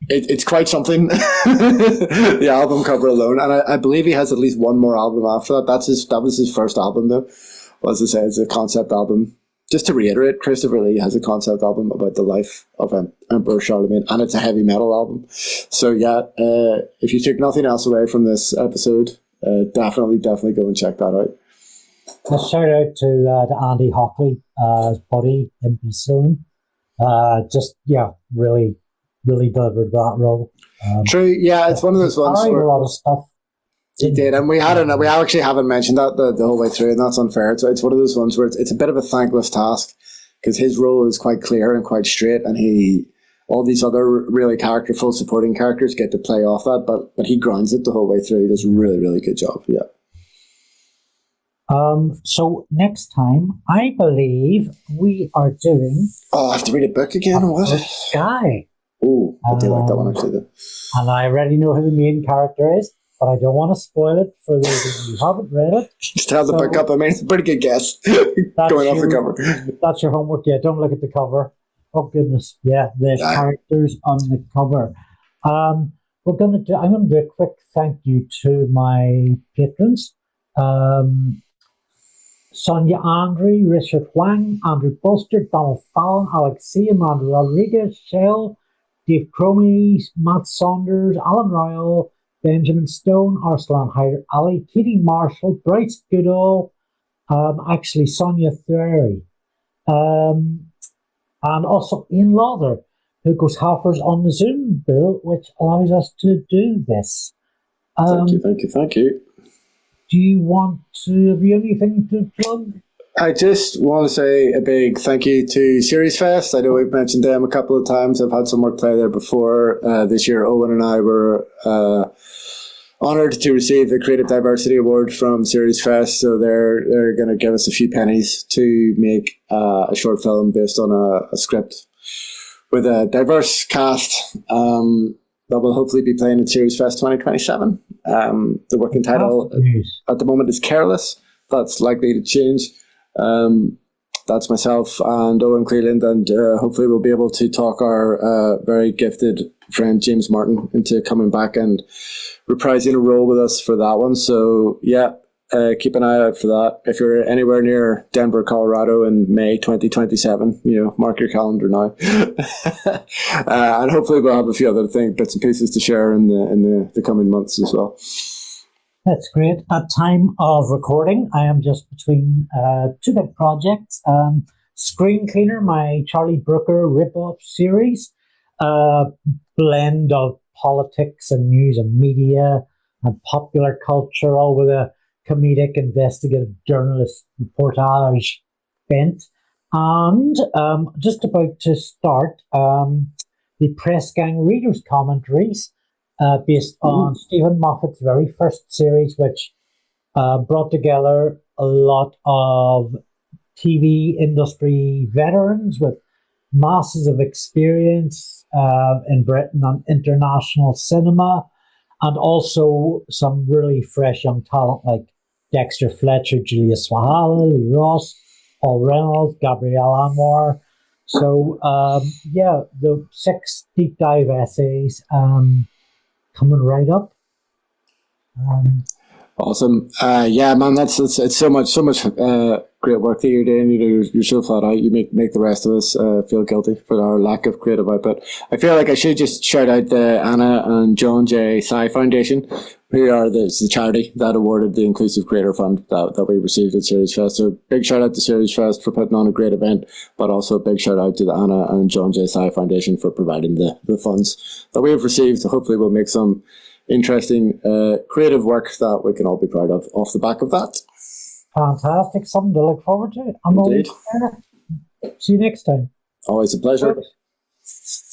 S2: it's quite something. The album cover alone, and I believe he has at least one more album after that. That was his first album, though. Well, as I say, it's a concept album. Just to reiterate, Christopher Lee has a concept album about the life of Emperor Charlemagne, and it's a heavy metal album. So yeah, if you took nothing else away from this episode, definitely go and check that out.
S1: A shout out to Andy Hockley, his buddy in Saloon. Really delivered that role.
S2: True, yeah, it's one of those ones where
S1: a lot of stuff.
S2: He did, and we actually haven't mentioned that the whole way through, and that's unfair. So it's one of those ones where it's a bit of a thankless task because his role is quite clear and quite straight, and all these other really characterful supporting characters get to play off that, but he grinds it the whole way through. He does a really, really good job. Yeah.
S1: So next time, I believe we are doing.
S2: Oh, I have to read a book again. What?
S1: Sky.
S2: Oh, I do like that one actually, though.
S1: And I already know who the main character is, but I don't want to spoil it for those who haven't read it.
S2: Just have the book up. I mean, it's a pretty good guess going off the cover.
S1: That's your homework. Yeah, don't look at the cover. Oh goodness, yeah, the characters on the cover. I'm gonna do a quick thank you to my patrons. Sonia, Andree, Richard Huang, Andrew Bolster, Donal, Fallon, Alexia, Amanda Rodriguez, Shell, Dave Cromie, Matt Saunders, Alan Rowell, Benjamin Stone, Arsalan, Haider, Ali, Katie Marshall, Bryce, Goodall, actually Sonia Thury, and also Ian Lawther, who goes halvers on the Zoom bill, which allows us to do this.
S2: Thank you.
S1: Do you want to have you anything to plug?
S2: I just want to say a big thank you to Series Fest. I know we've mentioned them a couple of times. I've had some work play there before. This year, Owen and I were honoured to receive the Creative Diversity Award from Series Fest. So they're going to give us a few pennies to make a short film based on a script with a diverse cast that will hopefully be playing at Series Fest 2027. The working title at the moment is Careless. That's likely to change. that's myself and Owen Cleland, and hopefully we'll be able to talk our very gifted friend James Martin into coming back and reprising a role with us for that one. So yeah, keep an eye out for that. If you're anywhere near Denver, Colorado in May 2027, mark your calendar now. And hopefully we'll have a few other bits and pieces to share in the coming months as well.
S1: That's great. At time of recording, I am just between two big projects. Screen Cleaner, my Charlie Brooker rip-off series, blend of politics and news and media and popular culture, all with a comedic investigative journalist reportage bent. And just about to start the Press Gang Readers Commentaries, based on Stephen Moffat's very first series, which brought together a lot of TV industry veterans with masses of experience in Britain on international cinema, and also some really fresh young talent like Dexter Fletcher, Julia Swahala, Lee Ross, Paul Reynolds, Gabrielle Anwar. So, the 6 deep dive essays coming right up.
S2: Awesome. Man, it's so much great work that you're doing. You're so flat out. You make the rest of us feel guilty for our lack of creative output. I feel like I should just shout out the Anna and John J. Sci Foundation, who are the charity that awarded the Inclusive Creator Fund that we received at Series Fest. So big shout out to Series Fest for putting on a great event, but also a big shout out to the Anna and John J. Sci Foundation for providing the funds that we have received. So hopefully we'll make some interesting creative work that we can all be proud of off the back of that.
S1: Fantastic, something to look forward to. I'm always there. See you next time.
S2: Always a pleasure.